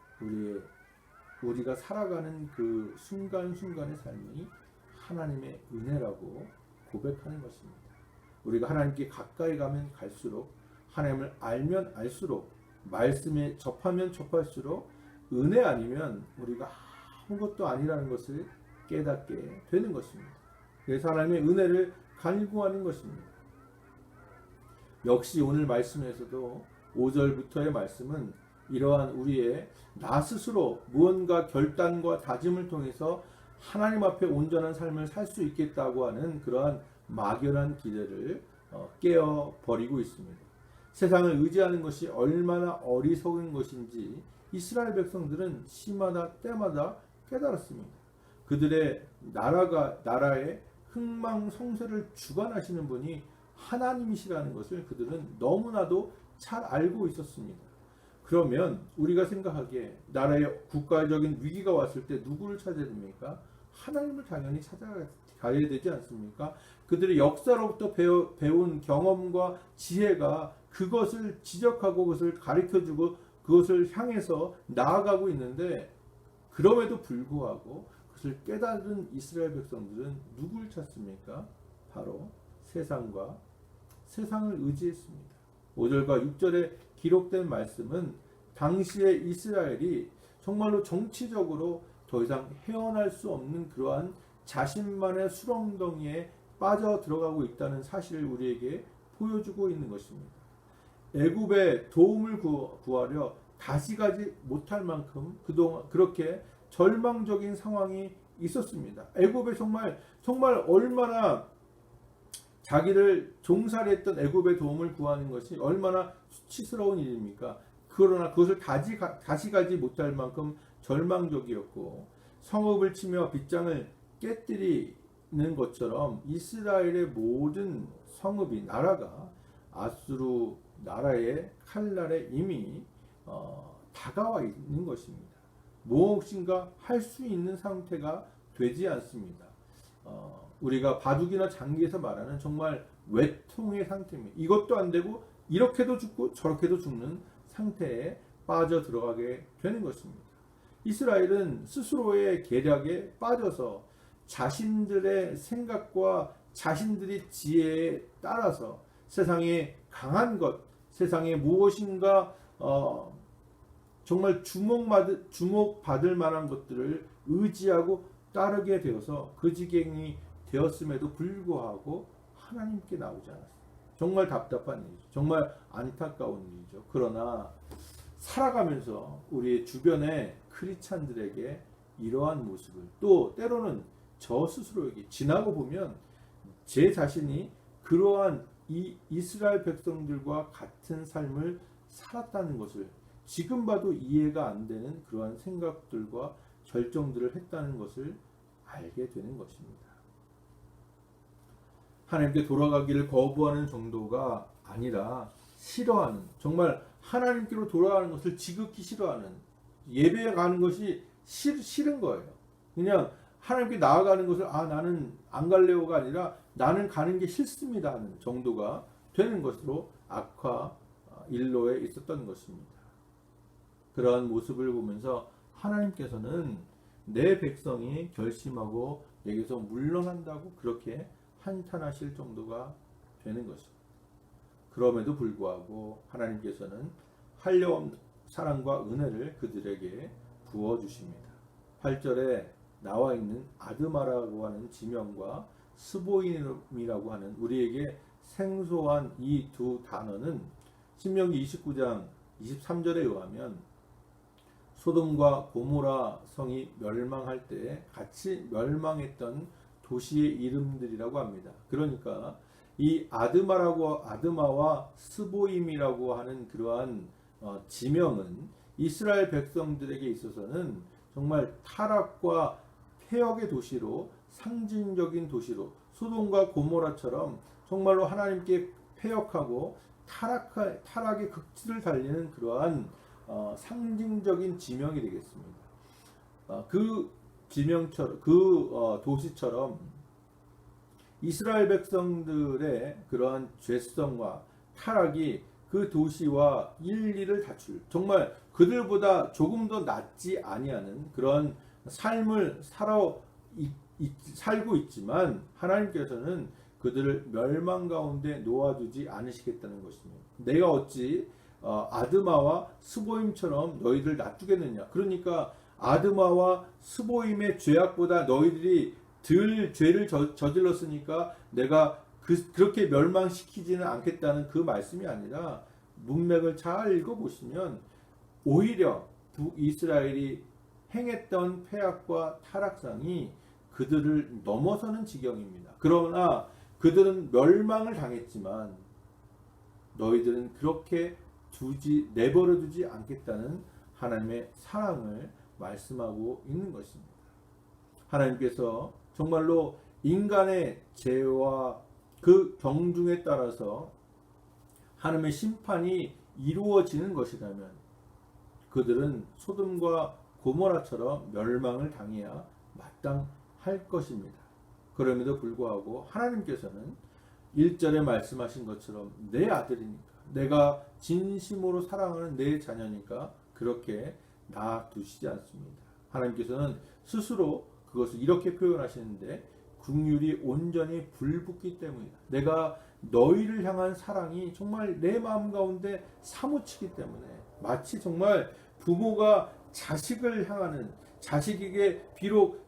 우리가 살아가는 그 순간순간의 삶이 하나님의 은혜라고 고백하는 것입니다. 우리가 하나님께 가까이 가면 갈수록, 하나님을 알면 알수록, 말씀에 접하면 접할수록 은혜 아니면 우리가 아무것도 아니라는 것을 깨닫게 되는 것입니다. 그래서 하나님의 은혜를 간구하는 것입니다. 역시 오늘 말씀에서도 5절부터의 말씀은 이러한 우리의 나 스스로 무언가 결단과 다짐을 통해서 하나님 앞에 온전한 삶을 살 수 있겠다고 하는 그러한 막연한 기대를 깨어버리고 있습니다. 세상을 의지하는 것이 얼마나 어리석은 것인지 이스라엘 백성들은 시마다 때마다 깨달았습니다. 그들의 나라의 흥망성쇠를 주관하시는 분이 하나님이시라는 것을 그들은 너무나도 잘 알고 있었습니다. 그러면 우리가 생각하기에 나라의 국가적인 위기가 왔을 때 누구를 찾아야 됩니까? 하나님을 당연히 찾아가야 되지 않습니까? 그들의 역사로부터 배운 경험과 지혜가 그것을 지적하고 그것을 가르쳐주고 그것을 향해서 나아가고 있는데, 그럼에도 불구하고 그것을 깨달은 이스라엘 백성들은 누구를 찾습니까? 바로 세상을 의지했습니다. 5절과 6절에 기록된 말씀은 당시의 이스라엘이 정말로 정치적으로 더 이상 헤어날 수 없는 그러한 자신만의 수렁덩이에 빠져 들어가고 있다는 사실을 우리에게 보여주고 있는 것입니다. 애굽의 도움을 구하려 다시 가지 못할 만큼 그동안 그렇게 절망적인 상황이 있었습니다. 애굽에 정말 얼마나 자기를 종살이했던 애굽의 도움을 구하는 것이 얼마나 수치스러운 일입니까? 그러나 그것을 다시 가지 못할 만큼 절망적이었고, 성읍을 치며 빗장을 깨뜨리는 것처럼 이스라엘의 모든 성읍이, 나라가 아수르 나라의 칼날에 이미 다가와 있는 것입니다. 무엇인가 할 수 있는 상태가 되지 않습니다. 우리가 바둑이나 장기에서 말하는 정말 외통의 상태입니다. 이것도 안 되고 이렇게도 죽고 저렇게도 죽는 상태에 빠져 들어가게 되는 것입니다. 이스라엘은 스스로의 계략에 빠져서 자신들의 생각과 자신들의 지혜에 따라서 세상에 강한 것, 세상에 무엇인가 정말 주목받을 만한 것들을 의지하고 따르게 되어서 그 지경이 되었음에도 불구하고 하나님께 나오지 않았어요. 정말 답답한 일이죠. 정말 안타까운 일이죠. 그러나 살아가면서 우리 주변의 크리스찬들에게 이러한 모습을, 또 때로는 저 스스로에게 지나고 보면 제 자신이 그러한 이 이스라엘 백성들과 같은 삶을 살았다는 것을 지금 봐도 이해가 안 되는 그러한 생각들과 결정들을 했다는 것을 알게 되는 것입니다. 하나님께 돌아가기를 거부하는 정도가 아니라 싫어하는, 정말 하나님께로 돌아가는 것을 지극히 싫어하는, 예배에 가는 것이 싫은 거예요. 그냥 하나님께 나아가는 것을 나는 안 갈래요가 아니라 나는 가는 게 싫습니다 하는 정도가 되는 것으로 악화 일로에 있었던 것입니다. 그러한 모습을 보면서 하나님께서는 내 백성이 결심하고 내게서 물러난다고 그렇게 한탄하실 정도가 되는 것입니다. 그럼에도 불구하고 하나님께서는 한량없는 사랑과 은혜를 그들에게 부어주십니다. 8절에 나와 있는 아드마라고 하는 지명과 스보임이라고 하는 우리에게 생소한 이 두 단어는 신명기 29장 23절에 의하면 소돔과 고모라 성이 멸망할 때 같이 멸망했던 도시의 이름들이라고 합니다. 그러니까 이 아드마와 스보임이라고 하는 그러한 지명은 이스라엘 백성들에게 있어서는 정말 타락과 폐역의 도시로, 상징적인 도시로, 소돔과 고모라처럼 정말로 하나님께 폐역하고 타락의 극치를 달리는 그러한 상징적인 지명이 되겠습니다. 그 지명처럼, 도시처럼 이스라엘 백성들의 그러한 죄성과 타락이 그 도시와 일리를 다툴, 정말 그들보다 조금 더 낫지 아니하는 그런 삶을 살고 있지만 하나님께서는 그들을 멸망 가운데 놓아두지 않으시겠다는 것입니다. 내가 어찌 아드마와 스보임처럼 너희들 놔두겠느냐. 그러니까 아드마와 스보임의 죄악보다 너희들이 덜 죄를 저질렀으니까 내가 그렇게 멸망시키지는 않겠다는 그 말씀이 아니라 문맥을 잘 읽어보시면 오히려 북이스라엘이 행했던 폐악과 타락상이 그들을 넘어서는 지경입니다. 그러나 그들은 멸망을 당했지만 너희들은 그렇게 내버려 두지 않겠다는 하나님의 사랑을 말씀하고 있는 것입니다. 하나님께서 정말로 인간의 죄와 그 경중에 따라서 하나님의 심판이 이루어지는 것이라면 그들은 소돔과 고모라처럼 멸망을 당해야 마땅할 것입니다. 그럼에도 불구하고 하나님께서는 1절에 말씀하신 것처럼 내 아들이니까, 내가 진심으로 사랑하는 내 자녀니까 그렇게 놔두시지 않습니다. 하나님께서는 스스로 그것을 이렇게 표현하시는데 긍휼이 온전히 불붙기 때문이다. 내가 너희를 향한 사랑이 정말 내 마음 가운데 사무치기 때문에, 마치 정말 부모가 자식을 향하는, 자식에게 비록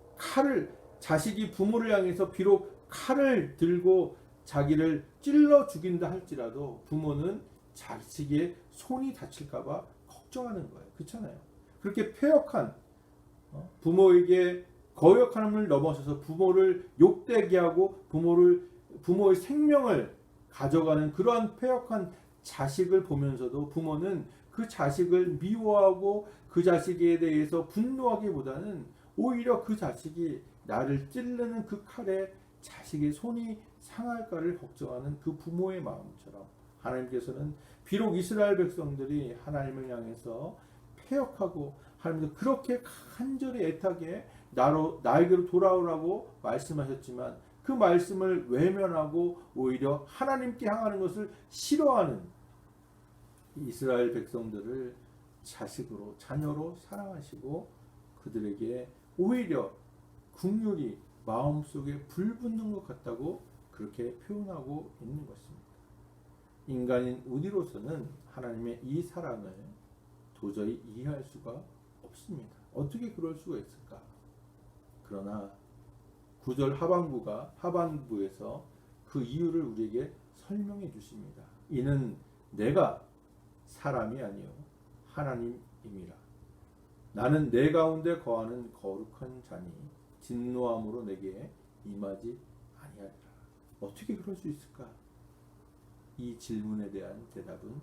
자식이 부모를 향해서 비록 칼을 들고 자기를 찔러 죽인다 할지라도 부모는 자식의 손이 다칠까봐 걱정하는 거예요. 그렇잖아요. 그렇게 폐역한 부모에게 거역함을 넘어서서 부모를 욕되게 하고 부모의 생명을 가져가는 그러한 폐역한 자식을 보면서도 부모는 그 자식을 미워하고 그 자식에 대해서 분노하기보다는 오히려 그 자식이 나를 찌르는 그 칼에 자식의 손이 상할까를 걱정하는 그 부모의 마음처럼 하나님께서는 비록 이스라엘 백성들이 하나님을 향해서 폐역하고 하나님께서 그렇게 간절히 애타게 나에게로 돌아오라고 말씀하셨지만 그 말씀을 외면하고 오히려 하나님께 향하는 것을 싫어하는 이스라엘 백성들을 자식으로, 자녀로 사랑하시고 그들에게 오히려 긍휼이 마음속에 불붙는 것 같다고 그렇게 표현하고 있는 것입니다. 인간인 우리로서는 하나님의 이 사랑을 도저히 이해할 수가 없습니다. 어떻게 그럴 수가 있을까? 그러나 9절 하반부에서 그 이유를 우리에게 설명해 주십니다. 이는 내가 사람이 아니요 하나님임이라. 나는 내 가운데 거하는 거룩한 자니 진노함으로 내게 임하지 아니하리라. 어떻게 그럴 수 있을까? 이 질문에 대한 대답은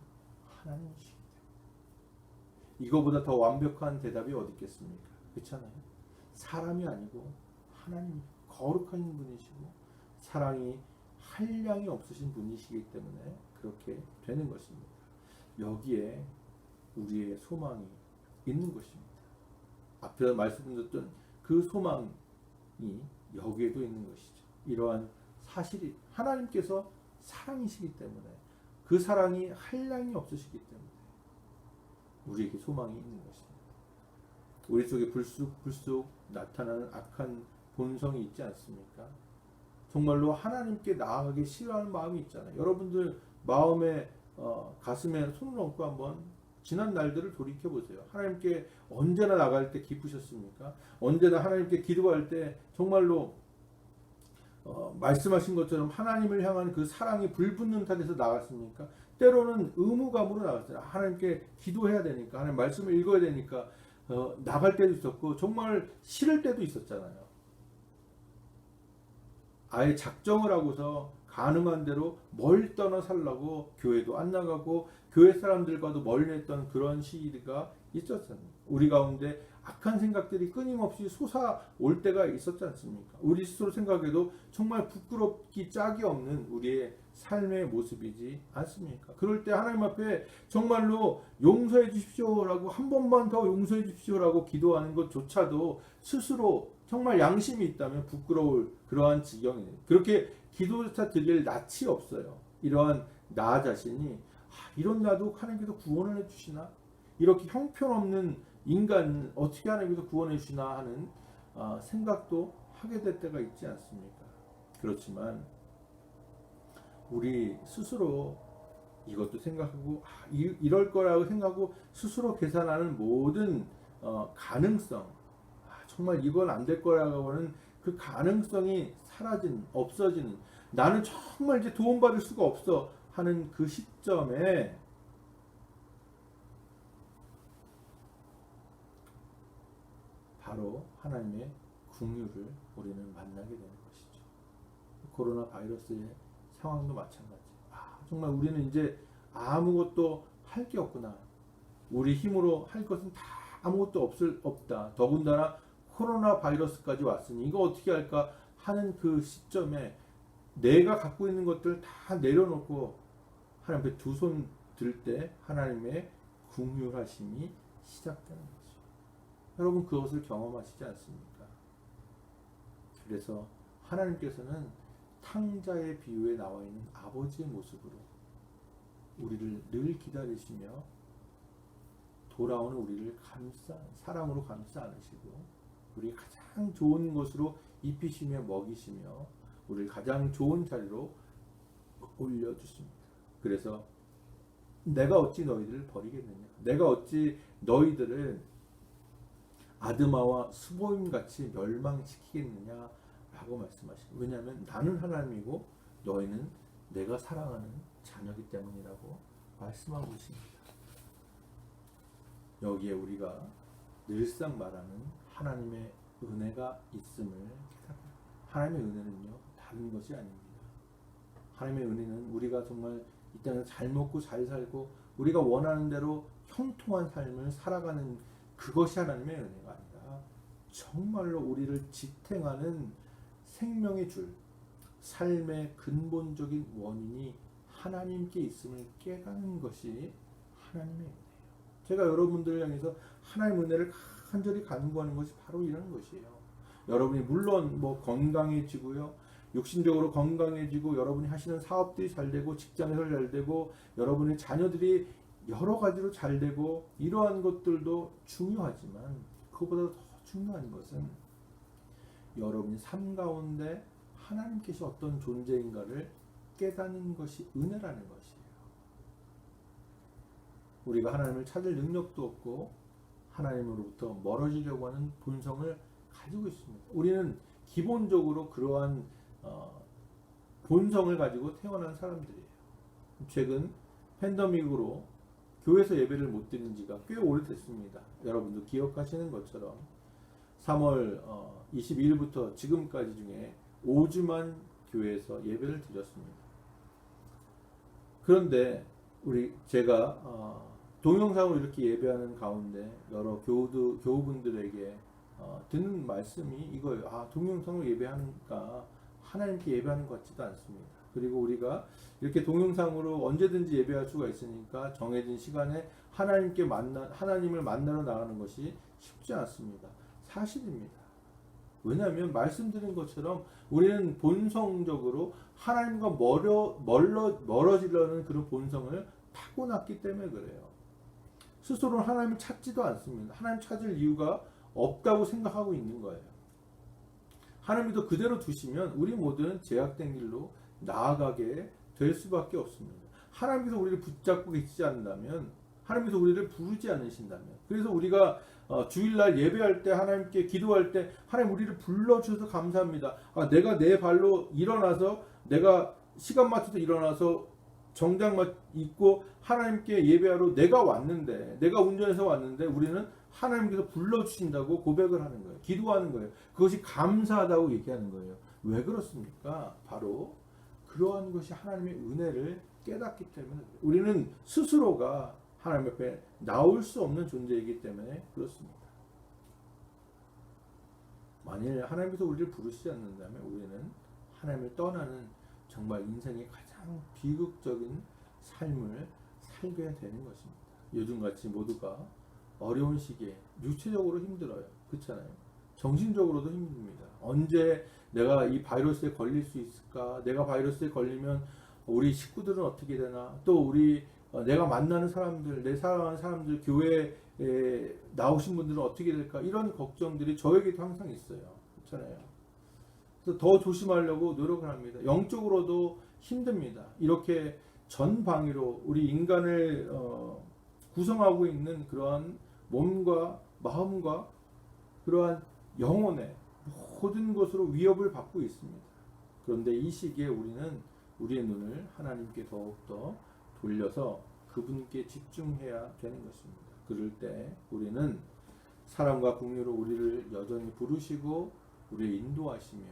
하나님이십니다. 이거보다 더 완벽한 대답이 어디 있겠습니까? 그렇잖아요. 사람이 아니고 하나님 거룩한 분이시고 사랑이 한량이 없으신 분이시기 때문에 그렇게 되는 것입니다. 여기에 우리의 소망이 있는 것입니다. 앞에서 말씀드렸던 그 소망이 여기에도 있는 것이죠. 이러한 사실이 하나님께서 사랑이시기 때문에 그 사랑이 한량이 없으시기 때문에 우리에게 소망이 있는 것입니다. 우리 속에 불쑥 나타나는 악한 본성이 있지 않습니까? 정말로 하나님께 나아가기 싫어하는 마음이 있잖아요. 여러분들 마음에 가슴에 손을 얹고 한번 지난 날들을 돌이켜 보세요. 하나님께 언제나 나갈 때 기쁘셨습니까? 언제나 하나님께 기도할 때 정말로 말씀하신 것처럼 하나님을 향한 그 사랑이 불붙는 탓에서 나갔습니까? 때로는 의무감으로 나갔어요. 하나님께 기도해야 되니까, 하나님 말씀을 읽어야 되니까 나갈 때도 있었고 정말 싫을 때도 있었잖아요. 아예 작정을 하고서 가능한 대로 멀리 떠나 살라고 교회도 안 나가고 교회 사람들과도 멀리했던 그런 시기가 있었잖아요. 우리 가운데 악한 생각들이 끊임없이 솟아올 때가 있었지 않습니까? 우리 스스로 생각해도 정말 부끄럽기 짝이 없는 우리의 삶의 모습이지 않습니까? 그럴 때 하나님 앞에 정말로 용서해 주십시오라고 한 번만 더 용서해 주십시오라고 기도하는 것조차도 스스로 정말 양심이 있다면 부끄러울 그러한 지경이에요. 그렇게 기도조차 드릴 낯이 없어요. 이러한 나 자신이 이런 나도 하나님께서 구원을 해주시나? 이렇게 형편없는 인간 어떻게 하나님께서 구원해 주시나 하는 생각도 하게 될 때가 있지 않습니까? 그렇지만 우리 스스로 이것도 생각하고 이럴 거라고 생각하고 스스로 계산하는 모든 가능성, 정말 이건 안 될 거라고 하는 그 가능성이 없어지는, 나는 정말 이제 도움받을 수가 없어 하는 그 시점에 바로 하나님의 긍휼을 우리는 만나게 되는 것이죠. 코로나 바이러스의 상황도 마찬가지. 정말 우리는 이제 아무것도 할 게 없구나. 우리 힘으로 할 것은 다 아무것도 없다. 더군다나 코로나 바이러스까지 왔으니 이거 어떻게 할까 하는 그 시점에 내가 갖고 있는 것들 다 내려놓고 하나님 앞에 두 손 들 때 하나님의 긍휼하심이 시작되는 거죠. 여러분 그것을 경험하시지 않습니까? 그래서 하나님께서는 탕자의 비유에 나와 있는 아버지의 모습으로 우리를 늘 기다리시며 돌아오는 우리를 사랑으로 감싸 안으시고 우리 가장 좋은 것으로 입히시며 먹이시며 우리를 가장 좋은 자리로 올려주십니다. 그래서 내가 어찌 너희들을 버리겠느냐? 내가 어찌 너희들을 아드마와 스보임같이 멸망시키겠느냐? 라고 말씀하시고, 왜냐하면 나는 하나님이고 너희는 내가 사랑하는 자녀이기 때문이라고 말씀하고 있습니다. 여기에 우리가 늘상 말하는 하나님의 은혜가 있음을 깨닫습니다. 하나님의 은혜는요 다른 것이 아닙니다. 하나님의 은혜는 우리가 정말 이 땅에서 잘 먹고 잘 살고 우리가 원하는 대로 형통한 삶을 살아가는 그것이 하나님의 은혜가 아니라 정말로 우리를 지탱하는 생명의 줄, 삶의 근본적인 원인이 하나님께 있음을 깨닫는 것이 하나님의 은혜예요. 제가 여러분들을 향해서 하나님의 은혜를 간절히 간구하는 것이 바로 이런 것이에요. 여러분이 물론 건강해지고요. 육신적으로 건강해지고 여러분이 하시는 사업들이 잘 되고 직장에서 잘 되고 여러분의 자녀들이 여러 가지로 잘 되고 이러한 것들도 중요하지만 그것보다 더 중요한 것은 여러분이 삶 가운데 하나님께서 어떤 존재인가를 깨닫는 것이 은혜라는 것이에요. 우리가 하나님을 찾을 능력도 없고 하나님으로부터 멀어지려고 하는 본성을 가지고 있습니다. 우리는 기본적으로 그러한 본성을 가지고 태어난 사람들이에요. 최근 팬데믹으로 교회에서 예배를 못 드린 지가 꽤 오래됐습니다. 여러분도 기억하시는 것처럼 3월 22일부터 지금까지 중에 5주만 교회에서 예배를 드렸습니다. 그런데 제가 동영상으로 이렇게 예배하는 가운데 여러 교우분들에게 듣는 말씀이 이거예요. 동영상으로 예배하니까 하나님께 예배하는 것 같지도 않습니다. 그리고 우리가 이렇게 동영상으로 언제든지 예배할 수가 있으니까 정해진 시간에 하나님을 만나러 나가는 것이 쉽지 않습니다. 사실입니다. 왜냐하면 말씀드린 것처럼 우리는 본성적으로 하나님과 멀어지려는 그런 본성을 타고났기 때문에 그래요. 스스로는 하나님을 찾지도 않습니다. 하나님 찾을 이유가 없다고 생각하고 있는 거예요. 하나님도 그대로 두시면 우리 모두는 제약된 길로 나아가게 될 수밖에 없습니다. 하나님께서 우리를 붙잡고 계시지 않는다면, 하나님께서 우리를 부르지 않으신다면, 그래서 우리가 주일날 예배할 때, 하나님께 기도할 때 하나님 우리를 불러주셔서 감사합니다. 내가 내 발로 일어나서, 내가 시간 맞춰서 일어나서 정장 입고 하나님께 예배하러 내가 왔는데, 내가 운전해서 왔는데 우리는 하나님께서 불러주신다고 고백을 하는 거예요. 기도하는 거예요. 그것이 감사하다고 얘기하는 거예요. 왜 그렇습니까? 바로 그러한 것이 하나님의 은혜를 깨닫기 때문에 우리는 스스로가 하나님 앞에 나올 수 없는 존재이기 때문에 그렇습니다. 만일 하나님께서 우리를 부르시지 않는다면 우리는 하나님을 떠나는 정말 인생의 가장 비극적인 삶을 살게 되는 것입니다. 요즘같이 모두가 어려운 시기에 육체적으로 힘들어요. 그렇잖아요. 정신적으로도 힘듭니다. 언제 내가 이 바이러스에 걸릴 수 있을까? 내가 바이러스에 걸리면 우리 식구들은 어떻게 되나? 또 우리 내가 만나는 사람들, 내 사랑하는 사람들, 교회에 나오신 분들은 어떻게 될까? 이런 걱정들이 저에게도 항상 있어요. 그렇잖아요. 그래서 더 조심하려고 노력을 합니다. 영적으로도 힘듭니다. 이렇게 전방위로 우리 인간을 구성하고 있는 그러한 몸과 마음과 그러한 영혼의 모든 것으로 위협을 받고 있습니다. 그런데 이 시기에 우리는 우리의 눈을 하나님께 더욱더 돌려서 그분께 집중해야 되는 것입니다. 그럴 때 우리는 사랑과 긍휼로 우리를 여전히 부르시고 우리를 인도하시며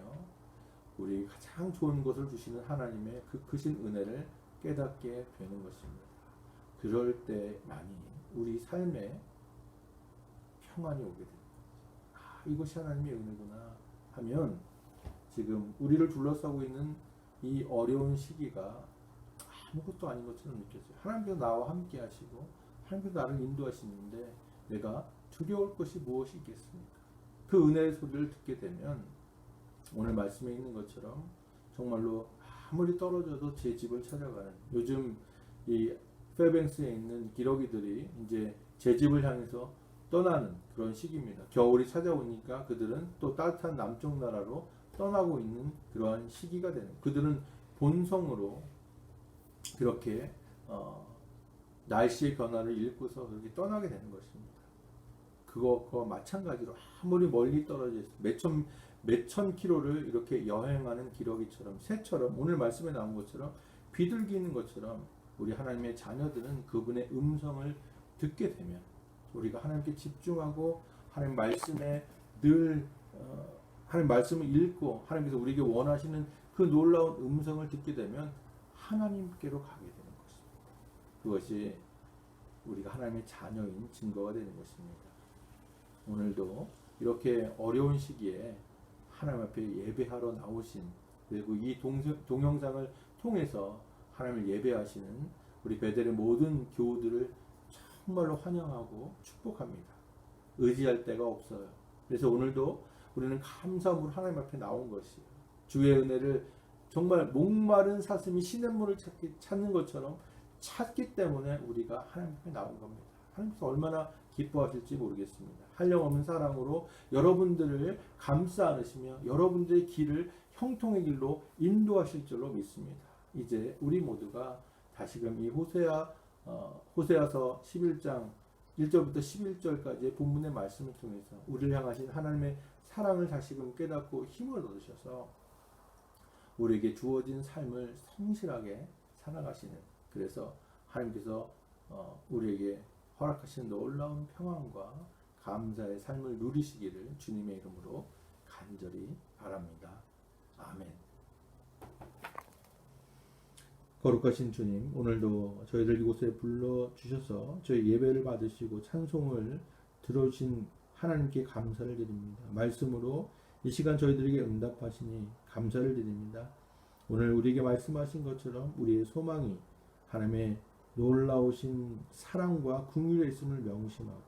우리 가장 좋은 것을 주시는 하나님의 그 크신 은혜를 깨닫게 되는 것입니다. 그럴 때만이 우리 삶에 평안이 오게 됩니다. 이것이 하나님의 은혜구나 하면 지금 우리를 둘러싸고 있는 이 어려운 시기가 아무것도 아닌 것처럼 느껴져요. 하나님께서 나와 함께 하시고 하나님께서 나를 인도하시는데 내가 두려울 것이 무엇이 있겠습니까? 그 은혜의 소리를 듣게 되면 오늘 말씀에 있는 것처럼 정말로 아무리 떨어져도 제 집을 찾아가는, 요즘 이 페어뱅스에 있는 기러기들이 이제 제 집을 향해서 떠나는 그런 시기입니다. 겨울이 찾아오니까 그들은 또 따뜻한 남쪽 나라로 떠나고 있는 그러한 시기가 되는, 그들은 본성으로 그렇게 날씨의 변화를 읽고서 그렇게 떠나게 되는 것입니다. 그거 마찬가지로 아무리 멀리 떨어져 있어 몇천 킬로를 이렇게 여행하는 기러기처럼, 새처럼, 오늘 말씀에 나온 것처럼 비둘기는 것처럼 우리 하나님의 자녀들은 그분의 음성을 듣게 되면 우리가 하나님께 집중하고 하나님 말씀에 늘 하나님 말씀을 읽고 하나님께서 우리에게 원하시는 그 놀라운 음성을 듣게 되면 하나님께로 가게 되는 것입니다. 그것이 우리가 하나님의 자녀인 증거가 되는 것입니다. 오늘도 이렇게 어려운 시기에 하나님 앞에 예배하러 나오신, 그리고 이 동영상을 통해서 하나님을 예배하시는 우리 베델의 모든 교우들을 정말로 환영하고 축복합니다. 의지할 데가 없어요. 그래서 오늘도 우리는 감사함으로 하나님 앞에 나온 것이에요. 주의 은혜를 정말 목마른 사슴이 시냇물을 찾는 것처럼 찾기 때문에 우리가 하나님 앞에 나온 겁니다. 하나님께서 얼마나 기뻐하실지 모르겠습니다. 한량없는 사랑으로 여러분들을 감싸 안으시며 여러분들의 길을 형통의 길로 인도하실 줄로 믿습니다. 이제 우리 모두가 다시금 이 호세아서 11장 1절부터 11절까지의 본문의 말씀을 통해서 우리를 향하신 하나님의 사랑을 다시금 깨닫고 힘을 얻으셔서 우리에게 주어진 삶을 성실하게 살아가시는, 그래서 하나님께서 우리에게 허락하신 놀라운 평안과 감사의 삶을 누리시기를 주님의 이름으로 간절히 바랍니다. 아멘. 거룩하신 주님, 오늘도 저희들 이곳에 불러주셔서 저희 예배를 받으시고 찬송을 들어주신 하나님께 감사를 드립니다. 말씀으로 이 시간 저희들에게 응답하시니 감사를 드립니다. 오늘 우리에게 말씀하신 것처럼 우리의 소망이 하나님의 놀라우신 사랑과 긍휼에 있음을 명심하고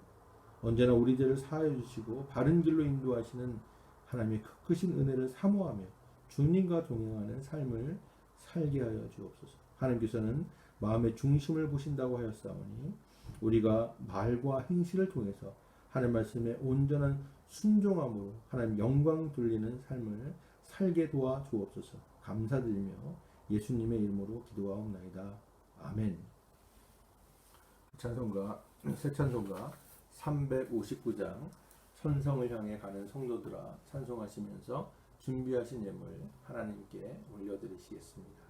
언제나 우리들을 사하여 주시고 바른 길로 인도하시는 하나님의 크신 은혜를 사모하며 주님과 동행하는 삶을 살게 하여 주옵소서. 하나님께서는 마음의 중심을 보신다고 하였사오니 우리가 말과 행실을 통해서 하나님 말씀에 온전한 순종함으로 하나님 영광 돌리는 삶을 살게 도와 주옵소서. 감사드리며 예수님의 이름으로 기도하옵나이다. 아멘. 찬송가 새 찬송가 359장 천성을 향해 가는 성도들아 찬송하시면서 준비하신 예물 하나님께 올려드리시겠습니다.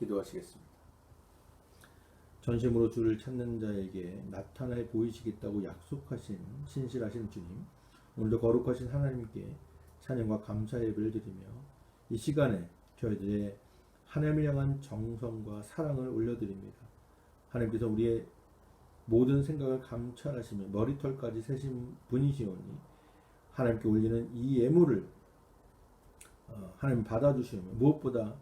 기도하시겠습니다. 전심으로 주를 찾는 자에게 나타나 보이시겠다고 약속하신 신실하신 주님, 오늘도 거룩하신 하나님께 찬양과 감사 예배를 드리며 이 시간에 저희들의 하나님을 향한 정성과 사랑을 올려드립니다. 하나님께서 우리의 모든 생각을 감찰하시며 머리털까지 세신 분이시오니 하나님께 올리는 이 예물을 하나님 받아주시며 무엇보다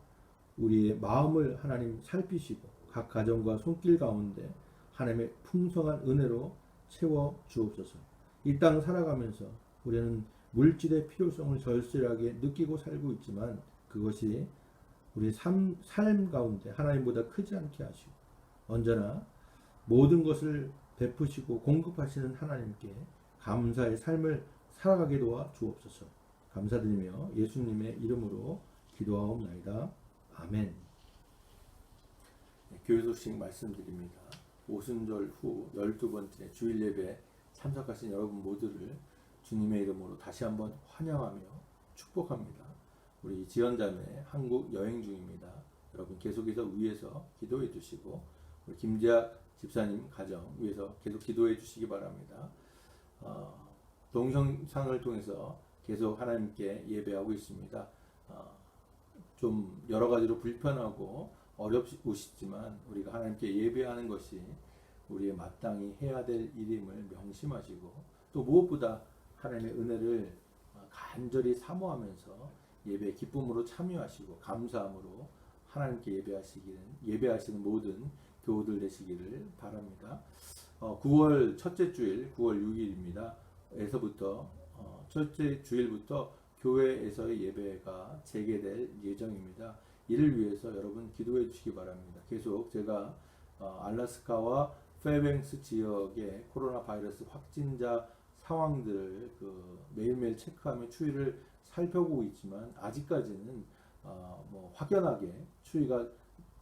우리의 마음을 하나님 살피시고 각 가정과 손길 가운데 하나님의 풍성한 은혜로 채워 주옵소서. 이 땅 살아가면서 우리는 물질의 필요성을 절실하게 느끼고 살고 있지만 그것이 우리 삶 가운데 하나님보다 크지 않게 하시고 언제나 모든 것을 베푸시고 공급하시는 하나님께 감사의 삶을 살아가게 도와 주옵소서. 감사드리며 예수님의 이름으로 기도하옵나이다. 아멘. 교회 소식 말씀드립니다. 오순절 후 12번째 주일 예배 참석하신 여러분 모두를 주님의 이름으로 다시 한번 환영하며 축복합니다. 우리 지연자매 한국 여행 중입니다. 여러분 계속해서 위에서 기도해 주시고 우리 김재학 집사님 가정 위에서 계속 기도해 주시기 바랍니다. 동영상을 통해서 계속 하나님께 예배하고 있습니다. 좀 여러 가지로 불편하고 어렵으시지만 우리가 하나님께 예배하는 것이 우리의 마땅히 해야 될 일임을 명심하시고, 또 무엇보다 하나님의 은혜를 간절히 사모하면서 예배의 기쁨으로 참여하시고 감사함으로 하나님께 예배하시는 모든 교우들 되시기를 바랍니다. 9월 첫째 주일 9월 6일입니다. 첫째 주일부터 교회에서의 예배가 재개될 예정입니다. 이를 위해서 여러분 기도해 주시기 바랍니다. 계속 제가 알래스카와 페어뱅스 지역의 코로나 바이러스 확진자 상황들을 매일매일 체크하며 추이를 살펴보고 있지만 아직까지는 확연하게 추이가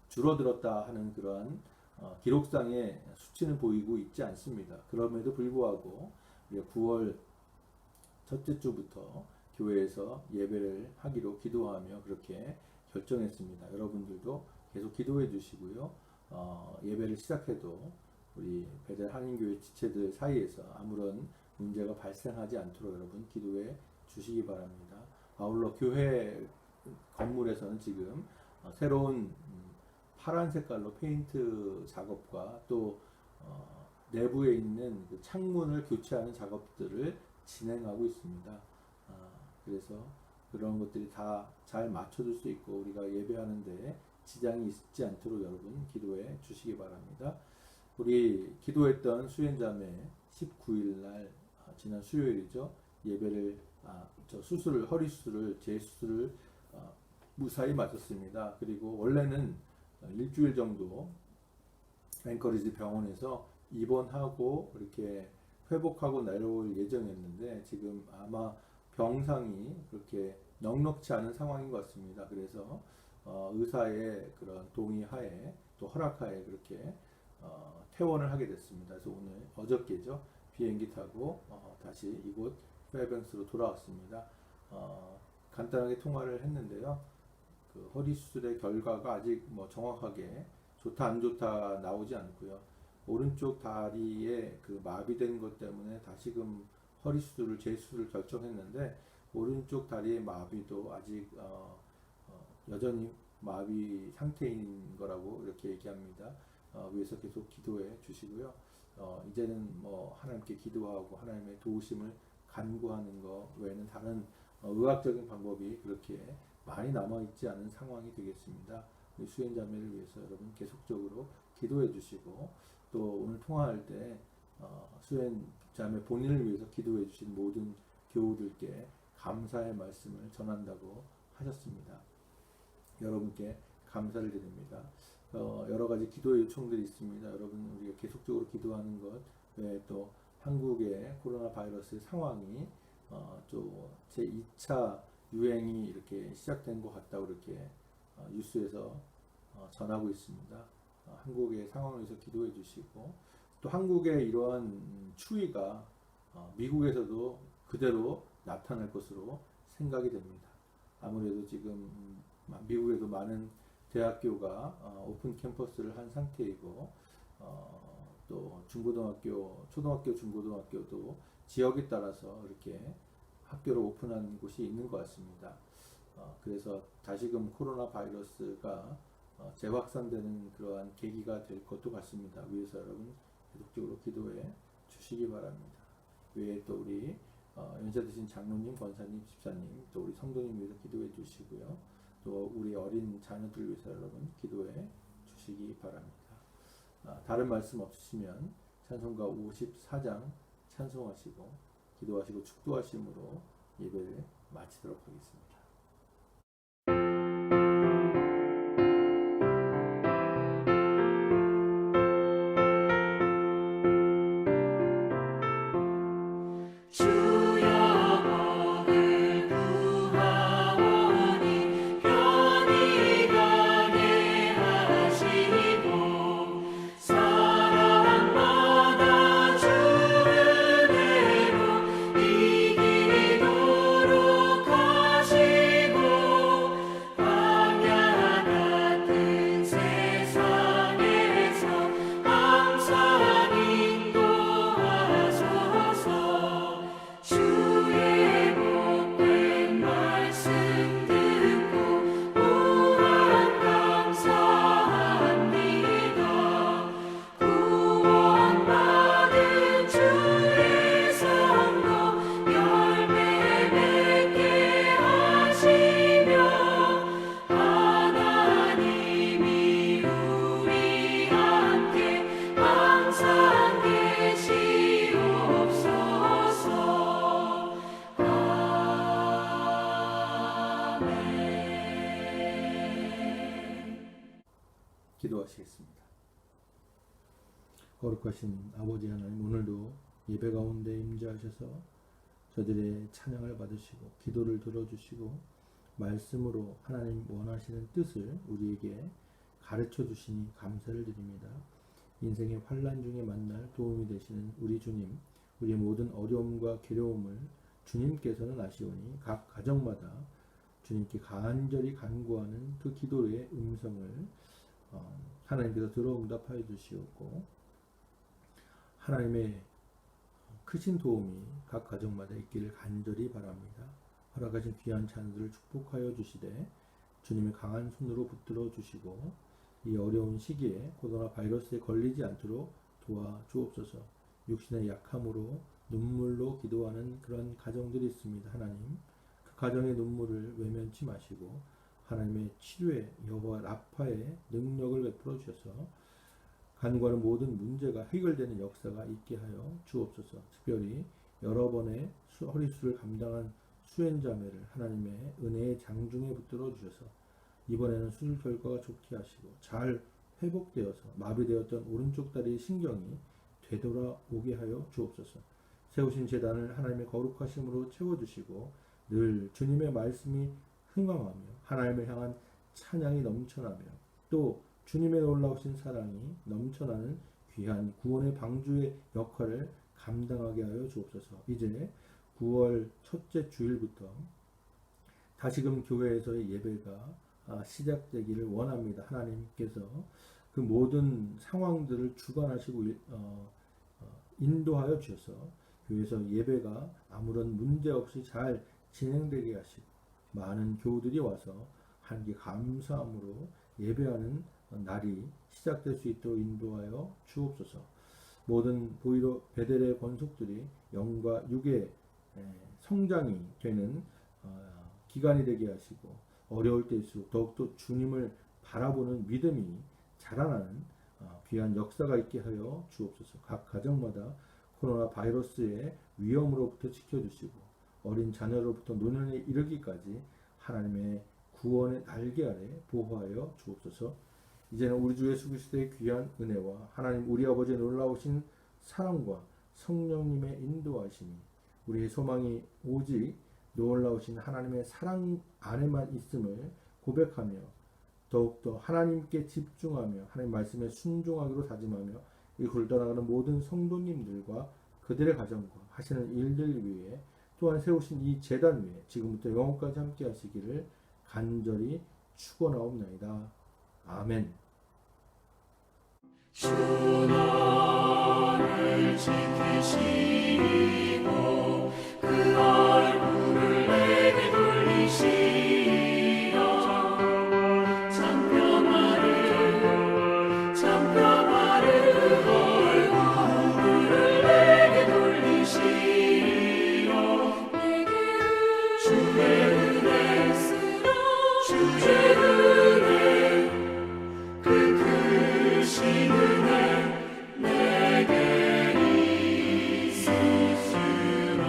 줄어들었다 하는 그러한 기록상의 수치는 보이고 있지 않습니다. 그럼에도 불구하고 9월 첫째 주부터 교회에서 예배를 하기로 기도하며 그렇게 결정했습니다. 여러분들도 계속 기도해 주시고요. 예배를 시작해도 우리 베델 한인교회 지체들 사이에서 아무런 문제가 발생하지 않도록 여러분 기도해 주시기 바랍니다. 아울러 교회 건물에서는 지금 새로운 파란 색깔로 페인트 작업과 또 내부에 있는 그 창문을 교체하는 작업들을 진행하고 있습니다. 그래서 그런 것들이 다 잘 맞춰줄 수 있고 우리가 예배하는데 지장이 있지 않도록 여러분 기도해 주시기 바랍니다. 우리 기도했던 수연자매 19일 날 지난 수요일이죠. 예배를 허리 수술을 재수술을 무사히 마쳤습니다. 그리고 원래는 일주일 정도 앵커리지 병원에서 입원하고 이렇게 회복하고 내려올 예정이었는데 지금 아마 병상이 그렇게 넉넉치 않은 상황인 것 같습니다. 그래서 의사의 그런 동의하에 또 허락하에 그렇게 퇴원을 하게 됐습니다. 그래서 어저께죠. 비행기 타고 다시 이곳 페어뱅스로 돌아왔습니다. 간단하게 통화를 했는데요. 그 허리 수술의 결과가 아직 정확하게 좋다 안 좋다 나오지 않고요. 오른쪽 다리에 그 마비된 것 때문에 다시금 허리 수술을 재수술을 결정했는데 오른쪽 다리의 마비도 아직 여전히 마비 상태인 거라고 이렇게 얘기합니다. 위에서 계속 기도해 주시고요. 이제는 하나님께 기도하고 하나님의 도우심을 간구하는 것 외에는 다른 의학적인 방법이 그렇게 많이 남아있지 않은 상황이 되겠습니다. 우리 수연자매를 위해서 여러분 계속적으로 기도해 주시고 또 오늘 통화할 때 수연자매 본인을 위해서 기도해 주신 모든 교우들께 감사의 말씀을 전한다고 하셨습니다. 여러분께 감사를 드립니다. 여러 가지 기도의 요청들이 있습니다. 여러분 우리가 계속적으로 기도하는 것 외에 또 한국의 코로나 바이러스 상황이 또 제2차 유행이 이렇게 시작된 것 같다고 이렇게 뉴스에서 전하고 있습니다. 한국의 상황을 위해서 기도해 주시고 또 한국의 이러한 추이가 미국에서도 그대로 나타날 것으로 생각이 됩니다. 아무래도 지금 미국에도 많은 대학교가 오픈 캠퍼스를 한 상태이고 또 초등학교, 중고등학교도 지역에 따라서 이렇게 학교를 오픈한 곳이 있는 것 같습니다. 그래서 다시금 코로나 바이러스가 재확산되는 그러한 계기가 될 것도 같습니다. 위에서 여러분 계속적으로 기도해 주시기 바랍니다. 외에 또 우리 연세 드신 장로님, 권사님, 집사님, 또 우리 성도님 위해서 기도해 주시고요. 또 우리 어린 자녀들 위해서 여러분 기도해 주시기 바랍니다. 다른 말씀 없으시면 찬송가 54장 찬송하시고 기도하시고 축도하심으로 예배를 마치도록 하겠습니다. 이기도록 하시 거룩하신 아버지 하나님, 오늘도 예배 가운데 임재하셔서 저들의 찬양을 받으시고 기도를 들어주시고 말씀으로 하나님 원하시는 뜻을 우리에게 가르쳐 주시니 감사를 드립니다. 인생의 환난 중에 만날 도움이 되시는 우리 주님, 우리의 모든 어려움과 괴로움을 주님께서는 아시오니 각 가정마다 주님께 간절히 간구하는 그 기도의 음성을 하나님께서 들어 응답하여 주시옵고, 하나님의 크신 도움이 각 가정마다 있기를 간절히 바랍니다. 허락하신 귀한 찬들을 축복하여 주시되 주님의 강한 손으로 붙들어 주시고 이 어려운 시기에 코로나 바이러스에 걸리지 않도록 도와 주옵소서. 육신의 약함으로 눈물로 기도하는 그런 가정들이 있습니다. 하나님, 그 가정의 눈물을 외면치 마시고 하나님의 치료의 여호와 라파의 능력을 베풀어 주셔서 간구하는 모든 문제가 해결되는 역사가 있게 하여 주옵소서. 특별히 여러 번의 허리수를 감당한 수행자매를 하나님의 은혜의 장중에 붙들어 주셔서 이번에는 수술 결과가 좋게 하시고 잘 회복되어서 마비되었던 오른쪽 다리의 신경이 되돌아오게 하여 주옵소서. 세우신 제단을 하나님의 거룩하심으로 채워주시고 늘 주님의 말씀이 흥왕하며 하나님을 향한 찬양이 넘쳐나며 또 주님의 놀라우신 사랑이 넘쳐나는 귀한 구원의 방주의 역할을 감당하게 하여 주옵소서. 이제 9월 첫째 주일부터 다시금 교회에서의 예배가 시작되기를 원합니다. 하나님께서 그 모든 상황들을 주관하시고 인도하여 주셔서 교회에서 예배가 아무런 문제 없이 잘 진행되게 하시고 많은 교우들이 와서 하나님께 감사함으로 예배하는 날이 시작될 수 있도록 인도하여 주옵소서. 모든 보이로 베델의 권속들이 영과 육의 성장이 되는 기간이 되게 하시고 어려울 때일수록 더욱더 주님을 바라보는 믿음이 자라나는 귀한 역사가 있게 하여 주옵소서. 각 가정마다 코로나 바이러스의 위험으로부터 지켜주시고 어린 자녀로부터 노년에 이르기까지 하나님의 구원의 날개 아래 보호하여 주옵소서. 이제는 우리 주 예수 그리스도의 귀한 은혜와 하나님 우리 아버지의 놀라우신 사랑과 성령님의 인도하심이 우리의 소망이 오직 놀라우신 하나님의 사랑 안에만 있음을 고백하며 더욱더 하나님께 집중하며 하나님 말씀에 순종하기로 다짐하며 이 굴러나가는 모든 성도님들과 그들의 가정과 하시는 일들 위에 또한 세우신 이 제단 위에 지금부터 영원까지 함께 하시기를 간절히 축원하옵나이다. 아멘. 주 나를 지키시고 그 얼굴을 내게 돌리시어 참평화를 얼굴을 내게 돌리시어 내게 주의 은혜 그 크신 은혜 내게 있으시라.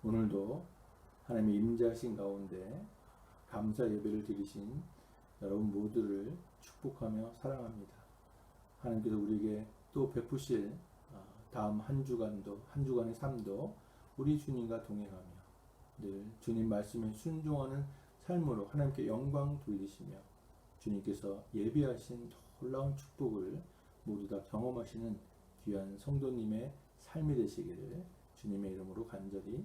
오늘도 하나님의 임재하신 가운데 감사 예배를 드리신 여러분 모두를 축복하며 사랑합니다. 하나님께서 우리에게 또 베푸실 다음 한 주간의 삶도 우리 주님과 동행하며 늘 주님 말씀에 순종하는 삶으로 하나님께 영광 돌리시며 주님께서 예비하신 놀라운 축복을 모두 다 경험하시는 귀한 성도님의 삶이 되시기를 주님의 이름으로 간절히